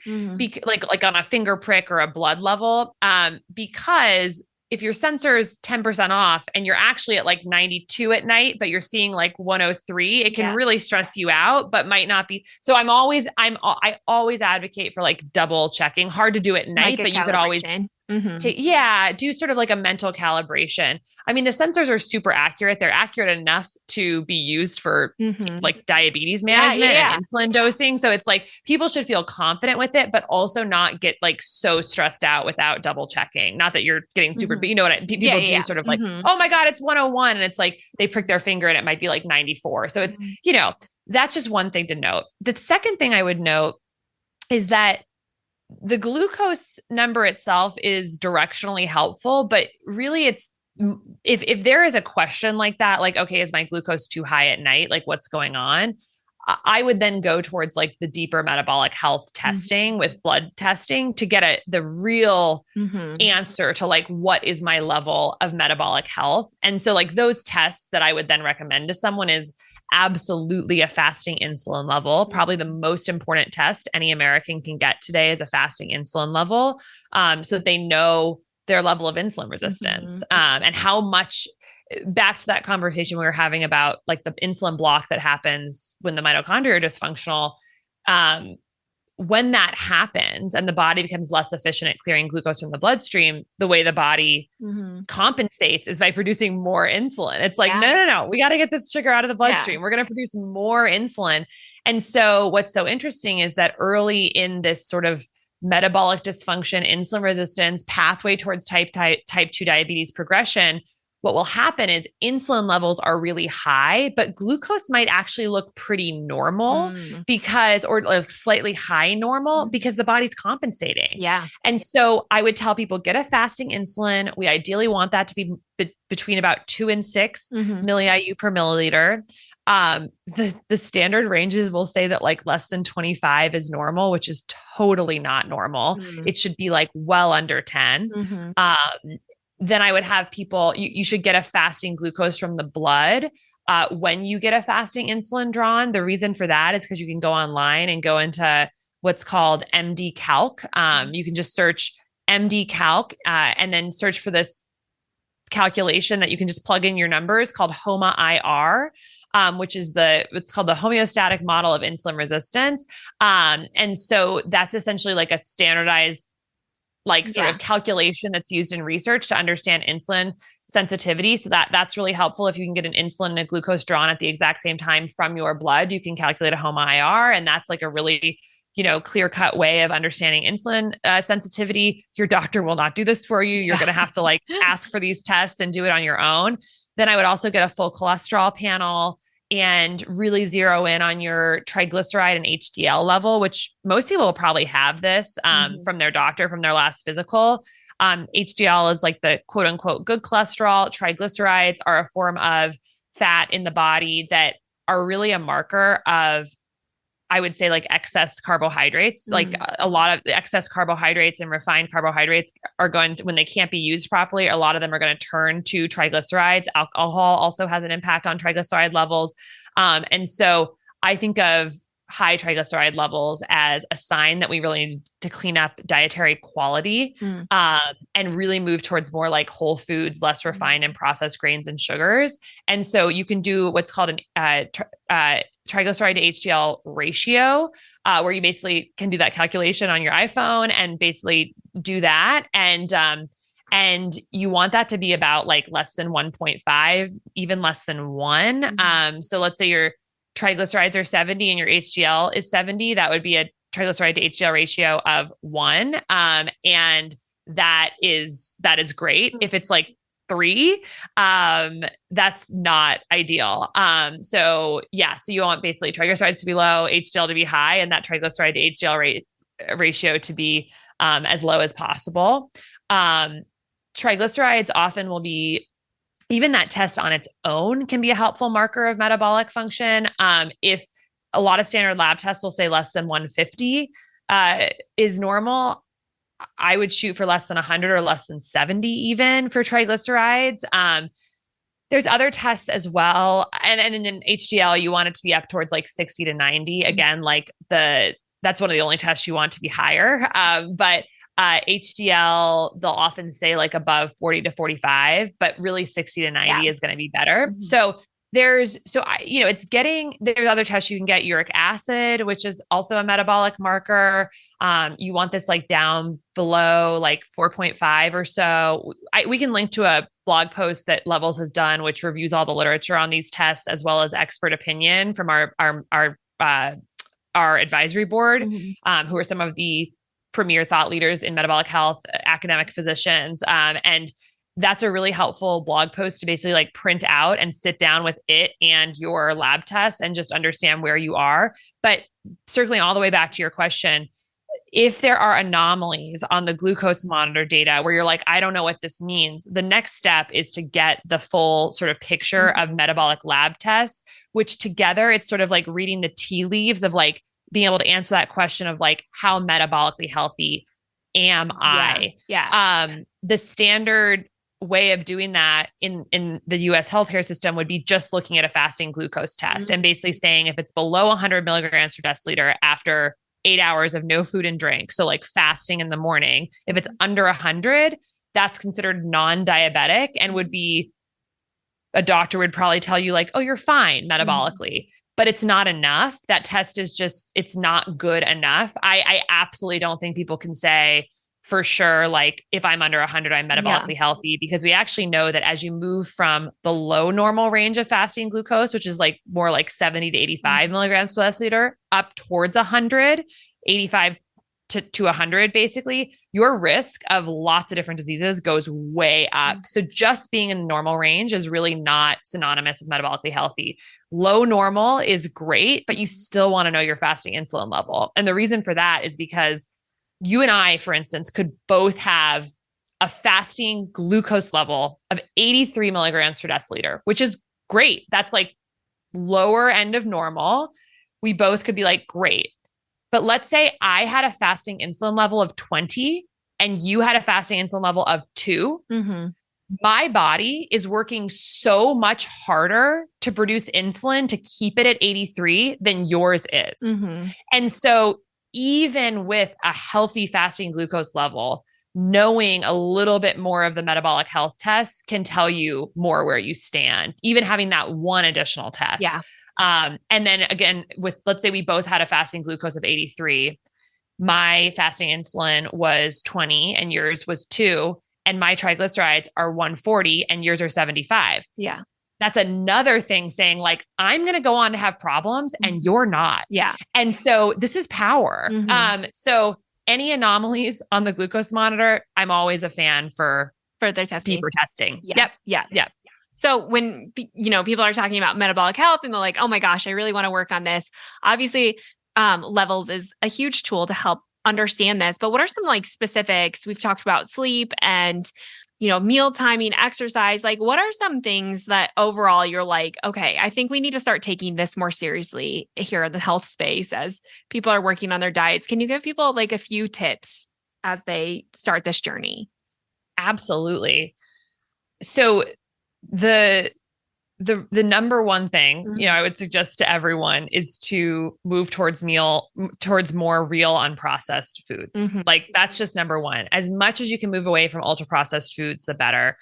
like on a finger prick or a blood level, because if your sensor is 10% off and you're actually at like 92 at night, but you're seeing like 103, it can really stress you out, but might not be. So I always advocate for like double checking. Hard to do at night, but you could always do sort of like a mental calibration. I mean, the sensors are super accurate. They're accurate enough to be used for like diabetes management and insulin dosing. So it's like people should feel confident with it, but also not get like so stressed out without double checking. Not that you're getting super, but you know what people do sort of like, oh my God, it's 101. And it's like they prick their finger and it might be like 94. So it's, that's just one thing to note. The second thing I would note is that the glucose number itself is directionally helpful, but really it's, if there is a question like that, like, okay, is my glucose too high at night? Like what's going on? I would then go towards like the deeper metabolic health testing with blood testing to get the real answer to like, what is my level of metabolic health? And so like those tests that I would then recommend to someone is absolutely a fasting insulin level. Probably the most important test any American can get today is a fasting insulin level. So that they know their level of insulin resistance, and how much. Back to that conversation we were having about like the insulin block that happens when the mitochondria are dysfunctional. When that happens and the body becomes less efficient at clearing glucose from the bloodstream, the way the body compensates is by producing more insulin. It's like, no, we got to get this sugar out of the bloodstream. We're going to produce more insulin. And so what's so interesting is that early in this sort of metabolic dysfunction, insulin resistance pathway towards type 2 diabetes progression, what will happen is insulin levels are really high, but glucose might actually look pretty normal or slightly high normal because the body's compensating. Yeah. And so I would tell people, get a fasting insulin. We ideally want that to be between about 2 and 6 milli-IU per milliliter. The standard ranges will say that like less than 25 is normal, which is totally not normal. It should be like well under 10. Then I would have people, you should get a fasting glucose from the blood. When you get a fasting insulin drawn, the reason for that is because you can go online and go into what's called MD Calc. You can just search MD Calc and then search for this calculation that you can just plug in your numbers called HOMA-IR, which is it's called the homeostatic model of insulin resistance. And so that's essentially like a standardized sort of calculation that's used in research to understand insulin sensitivity. So that's really helpful. If you can get an insulin and a glucose drawn at the exact same time from your blood, you can calculate a HOMA-IR. And that's like a really, clear-cut way of understanding insulin sensitivity. Your doctor will not do this for you. You're going to have to like ask for these tests and do it on your own. Then I would also get a full cholesterol panel and really zero in on your triglyceride and HDL level, which most people will probably have this from their doctor from their last physical. HDL is like the quote unquote good cholesterol. Triglycerides are a form of fat in the body that are really a marker of, I would say, like excess carbohydrates. Like a lot of the excess carbohydrates and refined carbohydrates are going to, when they can't be used properly, a lot of them are going to turn to triglycerides. Alcohol also has an impact on triglyceride levels. And so I think of high triglyceride levels as a sign that we really need to clean up dietary quality and really move towards more like whole foods, less refined and processed grains and sugars. And so you can do what's called an triglyceride to HDL ratio, where you basically can do that calculation on your iPhone and basically do that. And you want that to be about like less than 1.5, even less than 1. So let's say your triglycerides are 70 and your HDL is 70. That would be a triglyceride to HDL ratio of 1. And that is great. If it's like 3, that's not ideal. So you want basically triglycerides to be low, HDL to be high, and that triglyceride to HDL ratio to be as low as possible. Triglycerides often will be, even that test on its own can be a helpful marker of metabolic function. If a lot of standard lab tests will say less than 150 is normal, I would shoot for less than 100 or less than 70 even for triglycerides. There's other tests as well. And in HDL, you want it to be up towards like 60 to 90. Again, that's one of the only tests you want to be higher. But HDL, they'll often say like above 40 to 45, but really 60 to 90 is going to be better. So there's other tests you can get. Uric acid, which is also a metabolic marker. You want this like down below like 4.5 or so. We can link to a blog post that Levels has done, which reviews all the literature on these tests, as well as expert opinion from our advisory board, who are some of the premier thought leaders in metabolic health, academic physicians. And that's a really helpful blog post to basically like print out and sit down with it and your lab tests and just understand where you are. But circling all the way back to your question, if there are anomalies on the glucose monitor data where you're like, I don't know what this means, the next step is to get the full sort of picture of metabolic lab tests, which together it's sort of like reading the tea leaves of like being able to answer that question of like, how metabolically healthy am I? The standard way of doing that in the US healthcare system would be just looking at a fasting glucose test and basically saying if it's below 100 milligrams per deciliter after 8 hours of no food and drink, so like fasting in the morning, if it's under 100, that's considered non-diabetic and would be, a doctor would probably tell you like, oh, you're fine metabolically, but it's not enough. That test is just, it's not good enough. I absolutely don't think people can say for sure, like if I'm under 100, I'm metabolically healthy, because we actually know that as you move from the low normal range of fasting glucose, which is like more like 70 to 85 milligrams per deciliter, up towards 100, 85 to 100, basically, your risk of lots of different diseases goes way up. So just being in the normal range is really not synonymous with metabolically healthy. Low normal is great, but you still want to know your fasting insulin level. And the reason for that is because you and I, for instance, could both have a fasting glucose level of 83 milligrams per deciliter, which is great. That's like lower end of normal. We both could be like, great. But let's say I had a fasting insulin level of 20 and you had a fasting insulin level of 2. My body is working so much harder to produce insulin to keep it at 83 than yours is. And so even with a healthy fasting glucose level, knowing a little bit more of the metabolic health tests can tell you more where you stand, even having that one additional test. And then again, with, let's say we both had a fasting glucose of 83, my fasting insulin was 20 and yours was 2, and my triglycerides are 140 and yours are 75. That's another thing saying like, I'm going to go on to have problems and you're not. And so this is power. So any anomalies on the glucose monitor, I'm always a fan for further testing, deeper testing. So when, people are talking about metabolic health and they're like, oh my gosh, I really want to work on this. Obviously, levels is a huge tool to help understand this, but what are some like specifics? We've talked about sleep and meal timing, exercise. Like, what are some things that overall you're like, okay, I think we need to start taking this more seriously here in the health space as people are working on their diets? Can you give people like a few tips as they start this journey? Absolutely. So the number one thing, I would suggest to everyone is to move towards more real unprocessed foods. Like that's just number one. As much as you can move away from ultra processed foods, the better.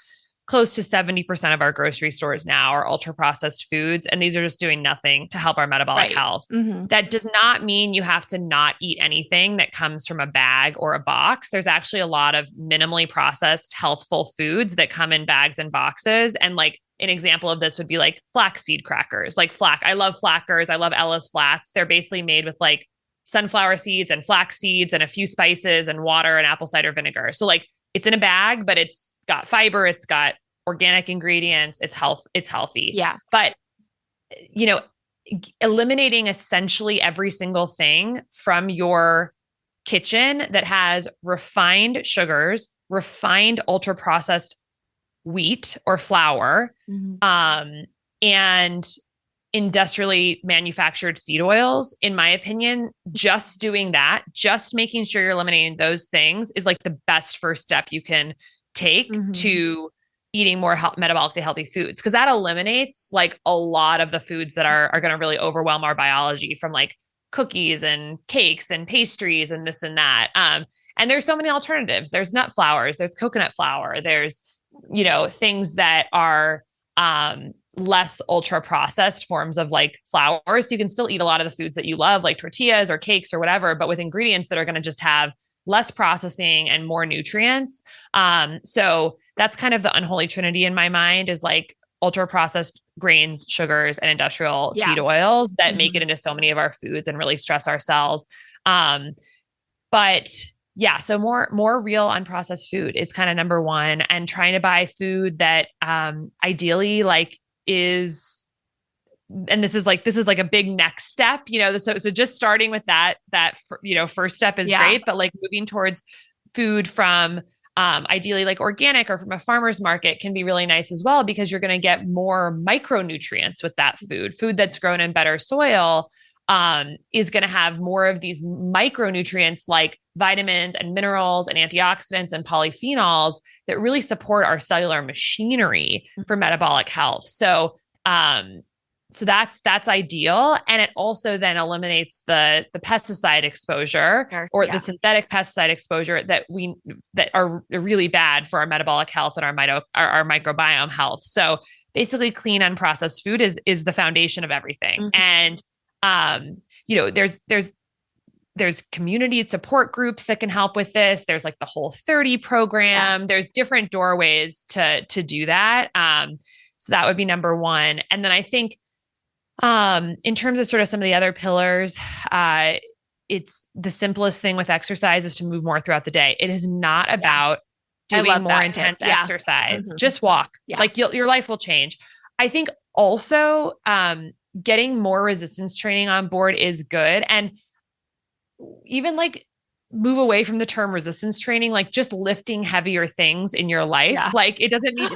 Close to 70% of our grocery stores now are ultra processed foods, and these are just doing nothing to help our metabolic health. That does not mean you have to not eat anything that comes from a bag or a box. There's actually a lot of minimally processed healthful foods that come in bags and boxes. And like an example of this would be like flaxseed crackers, like I love Flackers. I love Ella's Flats. They're basically made with like sunflower seeds and flax seeds and a few spices and water and apple cider vinegar. So like it's in a bag, but it's got fiber, it's got organic ingredients, it's healthy. But eliminating essentially every single thing from your kitchen that has refined sugars, refined ultra processed wheat or flour, and industrially manufactured seed oils, in my opinion, just doing that, just making sure you're eliminating those things is like the best first step you can take to eating more metabolically healthy foods. Cause that eliminates like a lot of the foods that are going to really overwhelm our biology, from like cookies and cakes and pastries and this and that. And there's so many alternatives. There's nut flours, there's coconut flour, there's, things that are, less ultra processed forms of like flour. So you can still eat a lot of the foods that you love, like tortillas or cakes or whatever, but with ingredients that are going to just have less processing and more nutrients. So that's kind of the unholy trinity in my mind, is like ultra processed grains, sugars, and industrial seed oils that make it into so many of our foods and really stress our cells. But yeah, so more real unprocessed food is kind of number one, and trying to buy food that ideally like is and this is like a big next step, so just starting with that, first step is great, but like moving towards food from, ideally like organic or from a farmer's market can be really nice as well, because you're going to get more micronutrients with that food that's grown in better soil. Is going to have more of these micronutrients like vitamins and minerals and antioxidants and polyphenols that really support our cellular machinery for metabolic health. So that's ideal. And it also then eliminates the pesticide exposure or the synthetic pesticide exposure that are really bad for our metabolic health and our microbiome health. So basically clean, unprocessed food is the foundation of everything. And, there's community support groups that can help with this. There's like the Whole30 program. There's different doorways to do that. So that would be number one. And then I think, in terms of sort of some of the other pillars, it's the simplest thing with exercise is to move more throughout the day. It is not about doing more intense exercise. Just walk. Like your life will change. I think also, getting more resistance training on board is good. And even like move away from the term resistance training, like just lifting heavier things in your life. Like it doesn't mean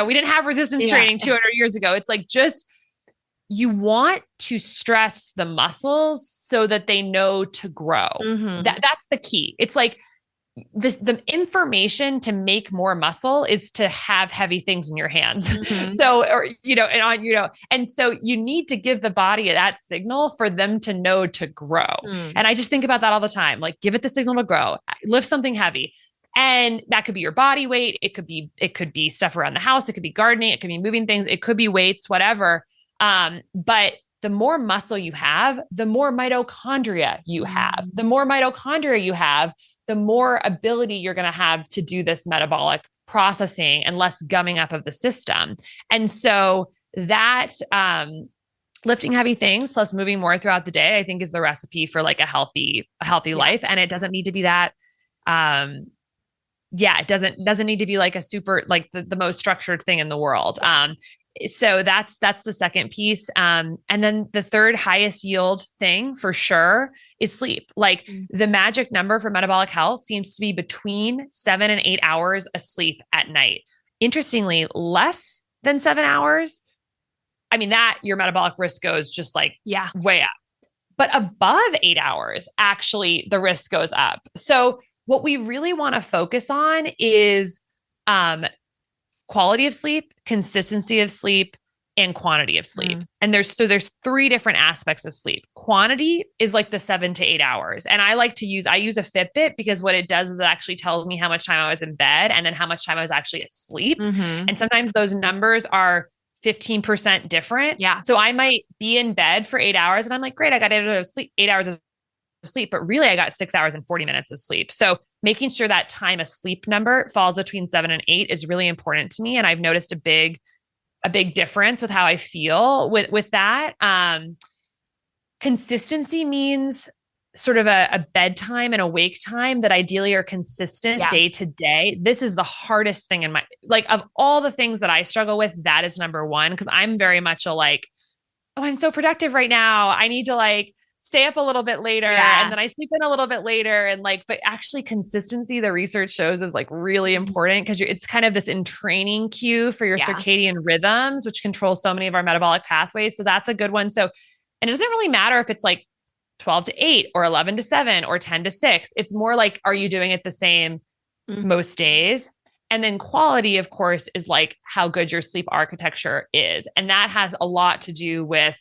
we didn't have resistance training 200 years ago. It's like, you want to stress the muscles so that they know to grow. That's the key. It's like the information to make more muscle is to have heavy things in your hands. So, and so you need to give the body that signal for them to know to grow. And I just think about that all the time. Like, give it the signal to grow, lift something heavy. And that could be your body weight. It could be stuff around the house. It could be gardening. It could be moving things. It could be weights, whatever. But the more muscle you have, the more mitochondria you have. The more mitochondria you have, the more ability you're going to have to do this metabolic processing and less gumming up of the system. And so that, lifting heavy things plus moving more throughout the day, I think is the recipe for like a healthy life. And it doesn't need to be that, it doesn't need to be like a super, like the most structured thing in the world. So that's the second piece. And then the third highest yield thing for sure is sleep. Like the magic number for metabolic health seems to be between 7 and 8 hours of sleep at night. Interestingly, less than 7 hours. I mean, that your metabolic risk goes just like way up, but above 8 hours, actually the risk goes up. So what we really want to focus on is, quality of sleep, consistency of sleep, and quantity of sleep. And there's three different aspects of sleep. Quantity is like the 7 to 8 hours. And I use a Fitbit because what it does is it actually tells me how much time I was in bed and then how much time I was actually asleep. And sometimes those numbers are 15% different. So I might be in bed for 8 hours and I'm like, great, I got 8 hours of sleep, but really I got 6 hours and 40 minutes of sleep. So making sure that time of sleep number falls between 7 and 8 is really important to me. And I've noticed a big difference with how I feel with that. Consistency means sort of a bedtime and a wake time that ideally are consistent day to day. This is the hardest thing of all the things that I struggle with, that is number one. Cause I'm very much I'm so productive right now. I need to stay up a little bit later and then I sleep in a little bit later. And but actually consistency, the research shows is really important because it's kind of this entraining cue for your circadian rhythms, which control so many of our metabolic pathways. So that's a good one. So, and it doesn't really matter if it's 12 to 8 or 11 to 7 or 10 to 6. It's more are you doing it the same most days? And then quality, of course, is how good your sleep architecture is. And that has a lot to do with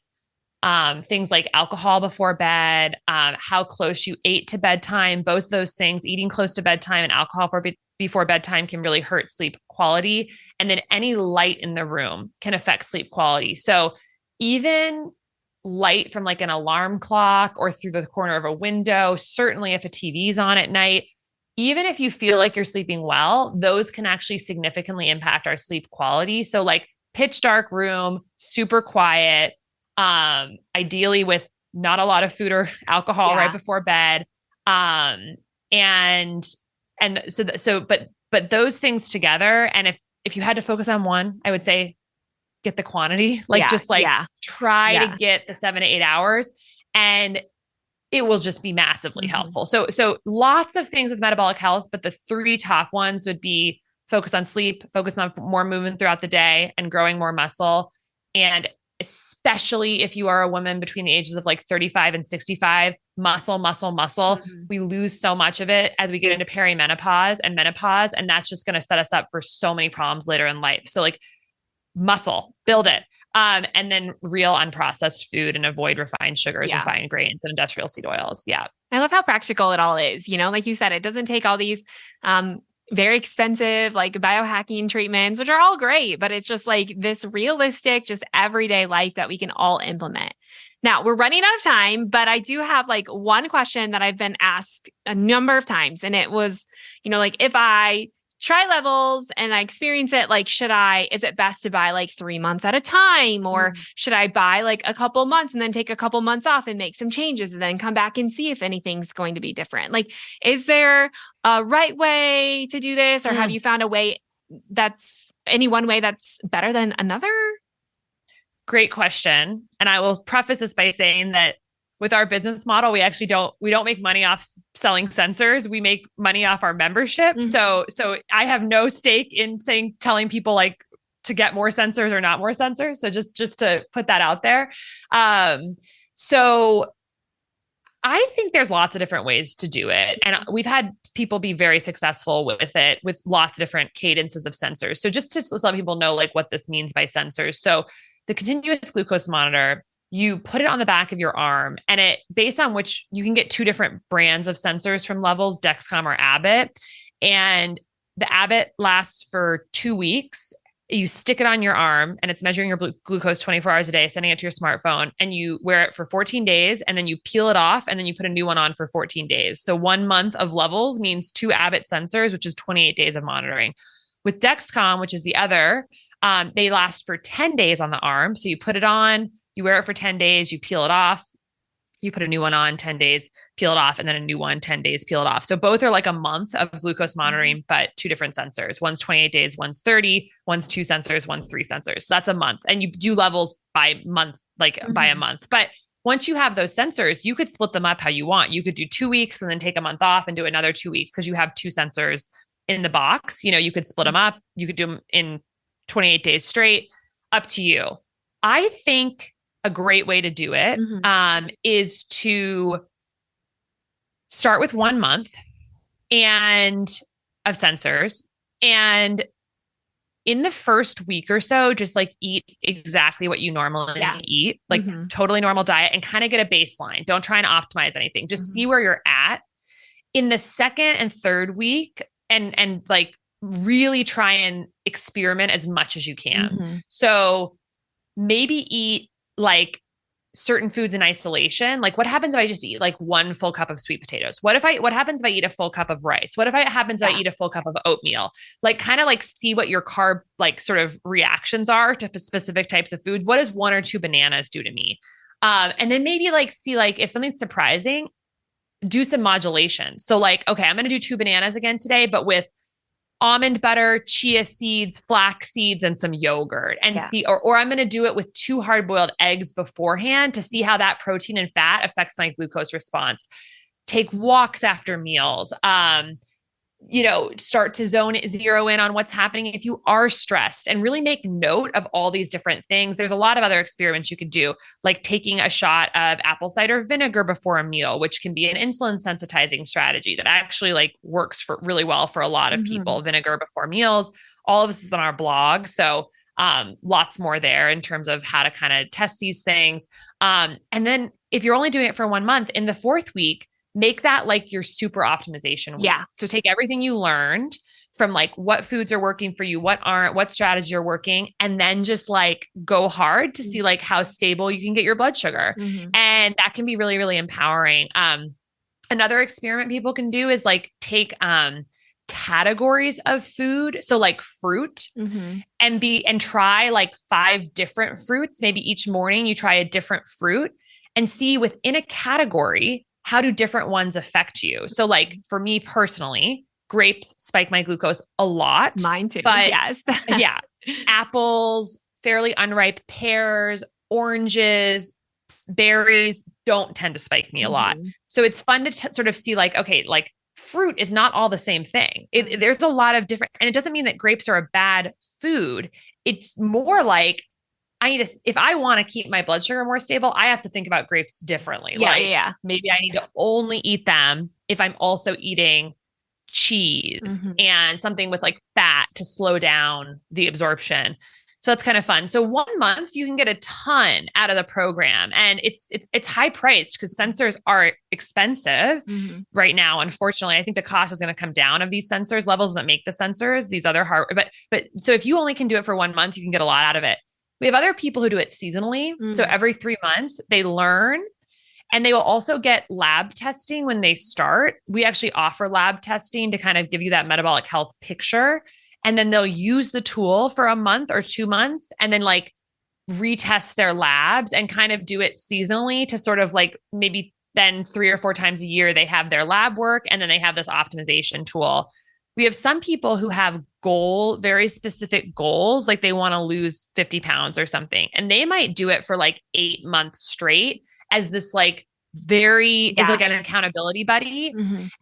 things like alcohol before bed, how close you ate to bedtime. Both those things, eating close to bedtime and alcohol before bedtime, can really hurt sleep quality. And then any light in the room can affect sleep quality. So even light from an alarm clock or through the corner of a window, certainly if a TV's on at night, even if you feel like you're sleeping well, those can actually significantly impact our sleep quality. So pitch dark room, super quiet, ideally with not a lot of food or alcohol right before bed. But those things together. And if you had to focus on one, I would say get the quantity, like just like try to get the 7 to 8 hours, and it will just be massively helpful. So lots of things with metabolic health, but the 3 top ones would be focus on sleep, focus on more movement throughout the day and growing more muscle. And especially if you are a woman between the ages of like 35 and 65, muscle. We lose so much of it as we get into perimenopause and menopause. And that's just going to set us up for so many problems later in life. So like muscle, build it. And then real unprocessed food and avoid refined sugars, refined grains, and industrial seed oils. Yeah. I love how practical it all is. You know, like you said, it doesn't take all these very expensive, like biohacking treatments, which are all great, but it's just like this realistic, just everyday life that we can all implement. Now we're running out of time, but I do have like one question that I've been asked a number of times. And it was, you know, like if I try levels and I experience it, like, is it best to buy like 3 months at a time? Or should I buy like a couple months and then take a couple months off and make some changes and then come back and see if anything's going to be different? Like, is there a right way to do this? Or have you found a way one way that's better than another? Great question. And I will preface this by saying that with our business model, we don't make money off selling sensors. We make money off our membership. So I have no stake in telling people like to get more sensors or not more sensors. So just to put that out there. So I think there's lots of different ways to do it. And we've had people be very successful with it, with lots of different cadences of sensors. So just to let people know like what this means by sensors. So the continuous glucose monitor, you put it on the back of your arm, and it based on which you can get 2 different brands of sensors from Levels, Dexcom or Abbott. And the Abbott lasts for 2 weeks. You stick it on your arm and it's measuring your glucose 24 hours a day, sending it to your smartphone, and you wear it for 14 days and then you peel it off and then you put a new one on for 14 days. So 1 month of Levels means 2 Abbott sensors, which is 28 days of monitoring. With Dexcom, which is the other, they last for 10 days on the arm. So you put it on, you wear it for 10 days, you peel it off, you put a new one on, 10 days, peel it off, and then a new one, 10 days, peel it off. So both are like a month of glucose monitoring, but 2 different sensors. One's 28 days, one's 30, one's 2 sensors, one's 3 sensors. So that's a month. And you do Levels by month, like by a month. But once you have those sensors, you could split them up how you want. You could do 2 weeks and then take a month off and do another 2 weeks because you have 2 sensors in the box. You know, you could split them up. You could do them in 28 days straight, up to you. I think a great way to do it is to start with 1 month and of sensors. And in the first week or so, just like eat exactly what you normally eat, like totally normal diet, and kind of get a baseline. Don't try and optimize anything. Just see where you're at. In the second and third week, and like really try and experiment as much as you can. So maybe eat like certain foods in isolation. Like what happens if I just eat like 1 full cup of sweet potatoes? What happens if I eat a full cup of rice? What if it happens if I eat a full cup of oatmeal? Like kind of like see what your carb, like sort of reactions are to specific types of food. What does 1 or 2 bananas do to me? And then maybe like see like if something's surprising, do some modulation. So like, okay, I'm going to do 2 bananas again today, but with almond butter, chia seeds, flax seeds, and some yogurt, and see, or I'm going to do it with 2 hard-boiled eggs beforehand to see how that protein and fat affects my glucose response. Take walks after meals. Start to zero in on what's happening if you are stressed, and really make note of all these different things. There's a lot of other experiments you could do, like taking a shot of apple cider vinegar before a meal, which can be an insulin sensitizing strategy that actually like works for really well for a lot of people. Vinegar before meals. All of this is on our blog. So lots more there in terms of how to kind of test these things. And then if you're only doing it for 1 month, in the 4th week, make that like your super optimization week. Yeah. So take everything you learned from like what foods are working for you, what aren't, what strategies are working, and then just like go hard to see like how stable you can get your blood sugar. And that can be really, really empowering. Another experiment people can do is like take categories of food. So like fruit and try like 5 different fruits. Maybe each morning you try a different fruit and see within a category, how do different ones affect you? So like for me personally, grapes spike my glucose a lot. Mine too. But yes. apples, fairly unripe pears, oranges, berries don't tend to spike me a lot. So it's fun to sort of see like, okay, like fruit is not all the same thing. There's a lot of different, and it doesn't mean that grapes are a bad food. It's more like if I want to keep my blood sugar more stable, I have to think about grapes differently. Maybe I need to only eat them if I'm also eating cheese and something with like fat to slow down the absorption. So that's kind of fun. So 1 month you can get a ton out of the program, and it's high priced because sensors are expensive right now. Unfortunately, I think the cost is going to come down of these sensors. Levels doesn't make the sensors, these other but so if you only can do it for 1 month, you can get a lot out of it. We have other people who do it seasonally. So every 3 months they learn, and they will also get lab testing when they start. We actually offer lab testing to kind of give you that metabolic health picture. And then they'll use the tool for a month or 2 months and then like retest their labs and kind of do it seasonally to sort of like maybe then 3 or 4 times a year, they have their lab work and then they have this optimization tool. We have some people who have very specific goals, like they want to lose 50 pounds or something. And they might do it for like 8 months straight as this like is like an accountability buddy.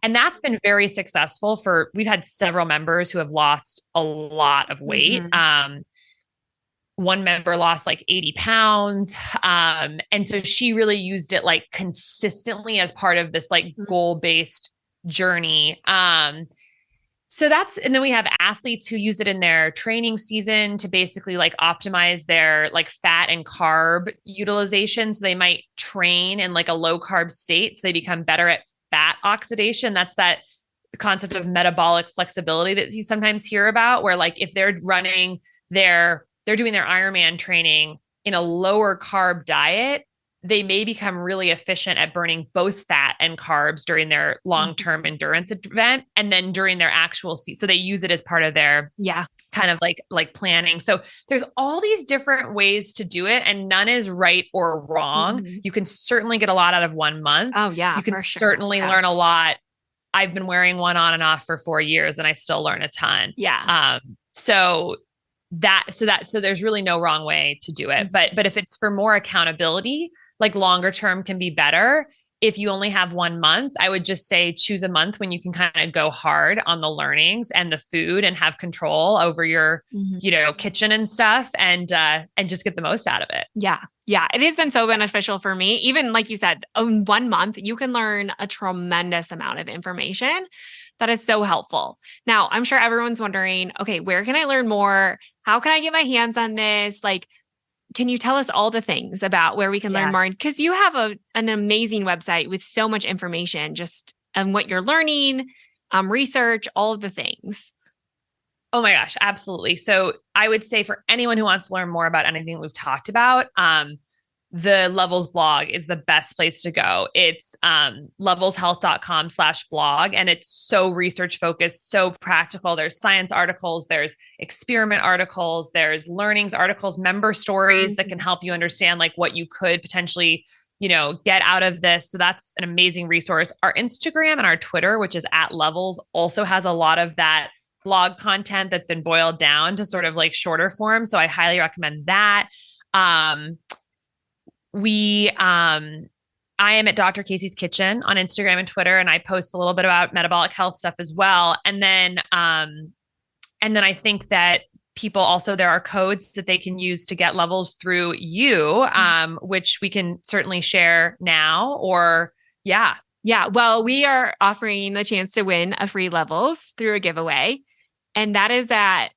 And that's been very successful we've had several members who have lost a lot of weight. One member lost like 80 pounds. And so she really used it like consistently as part of this like goal-based journey. And then we have athletes who use it in their training season to basically like optimize their like fat and carb utilization. So they might train in like a low carb state. So they become better at fat oxidation. That's the concept of metabolic flexibility that you sometimes hear about, where like if they're doing their Ironman training in a lower carb diet, they may become really efficient at burning both fat and carbs during their long-term endurance event. And then during their actual season, so they use it as part of their kind of like planning. So there's all these different ways to do it, and none is right or wrong. You can certainly get a lot out of 1 month. Oh yeah. You can certainly learn a lot. I've been wearing one on and off for 4 years and I still learn a ton. Yeah. So there's really no wrong way to do it. But if it's for more accountability, like longer term can be better. If you only have 1 month, I would just say choose a month when you can kind of go hard on the learnings and the food and have control over your, kitchen and stuff, and just get the most out of it. Yeah. Yeah. It has been so beneficial for me. Even like you said, in 1 month, you can learn a tremendous amount of information that is so helpful. Now, I'm sure everyone's wondering, okay, where can I learn more? How can I get my hands on this? Like, can you tell us all the things about where we can learn more? Because you have an amazing website with so much information, just what you're learning, research, all of the things. Oh my gosh, absolutely. So I would say for anyone who wants to learn more about anything we've talked about, the Levels blog is the best place to go. It's levelshealth.com/blog. And it's so research focused, so practical. There's science articles, there's experiment articles, there's learnings articles, member stories that can help you understand like what you could potentially, get out of this. So that's an amazing resource. Our Instagram and our Twitter, which is @levels, also has a lot of that blog content that's been boiled down to sort of like shorter form. So I highly recommend that. I am at Dr. Casey's Kitchen on Instagram and Twitter, and I post a little bit about metabolic health stuff as well. And then I think that people also, there are codes that they can use to get Levels through you, which we can certainly share now, or yeah. Yeah. Well, we are offering the chance to win a free Levels through a giveaway. And that is at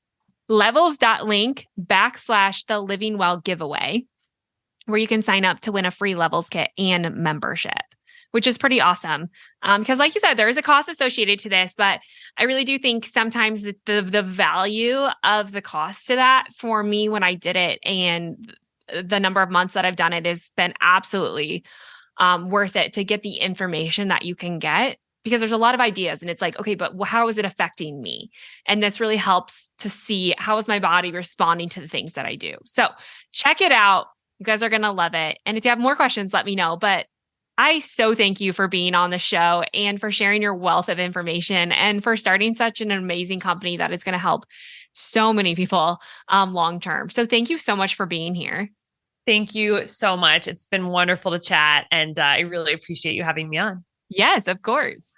levels.link/the Living Well giveaway, where you can sign up to win a free Levels kit and membership, which is pretty awesome. Because like you said, there is a cost associated to this, but I really do think sometimes the value of the cost to that for me when I did it and the number of months that I've done it has been absolutely worth it to get the information that you can get, because there's a lot of ideas and it's like, okay, but how is it affecting me? And this really helps to see how is my body responding to the things that I do. So check it out. You guys are going to love it. And if you have more questions, let me know. But I so thank you for being on the show and for sharing your wealth of information and for starting such an amazing company that is going to help so many people long term. So thank you so much for being here. Thank you so much. It's been wonderful to chat, and I really appreciate you having me on. Yes, of course.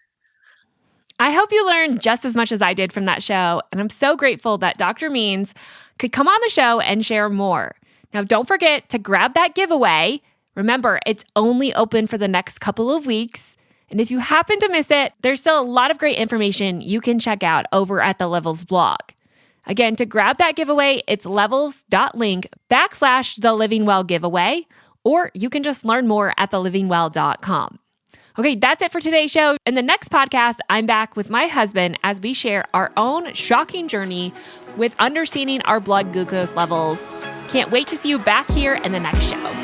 I hope you learned just as much as I did from that show, and I'm so grateful that Dr. Means could come on the show and share more. Now, don't forget to grab that giveaway. Remember, it's only open for the next couple of weeks. And if you happen to miss it, there's still a lot of great information you can check out over at the Levels blog. Again, to grab that giveaway, it's levels.link/the Living Well giveaway, or you can just learn more at thelivingwell.com. Okay, that's it for today's show. In the next podcast, I'm back with my husband as we share our own shocking journey with understanding our blood glucose levels. Can't wait to see you back here in the next show.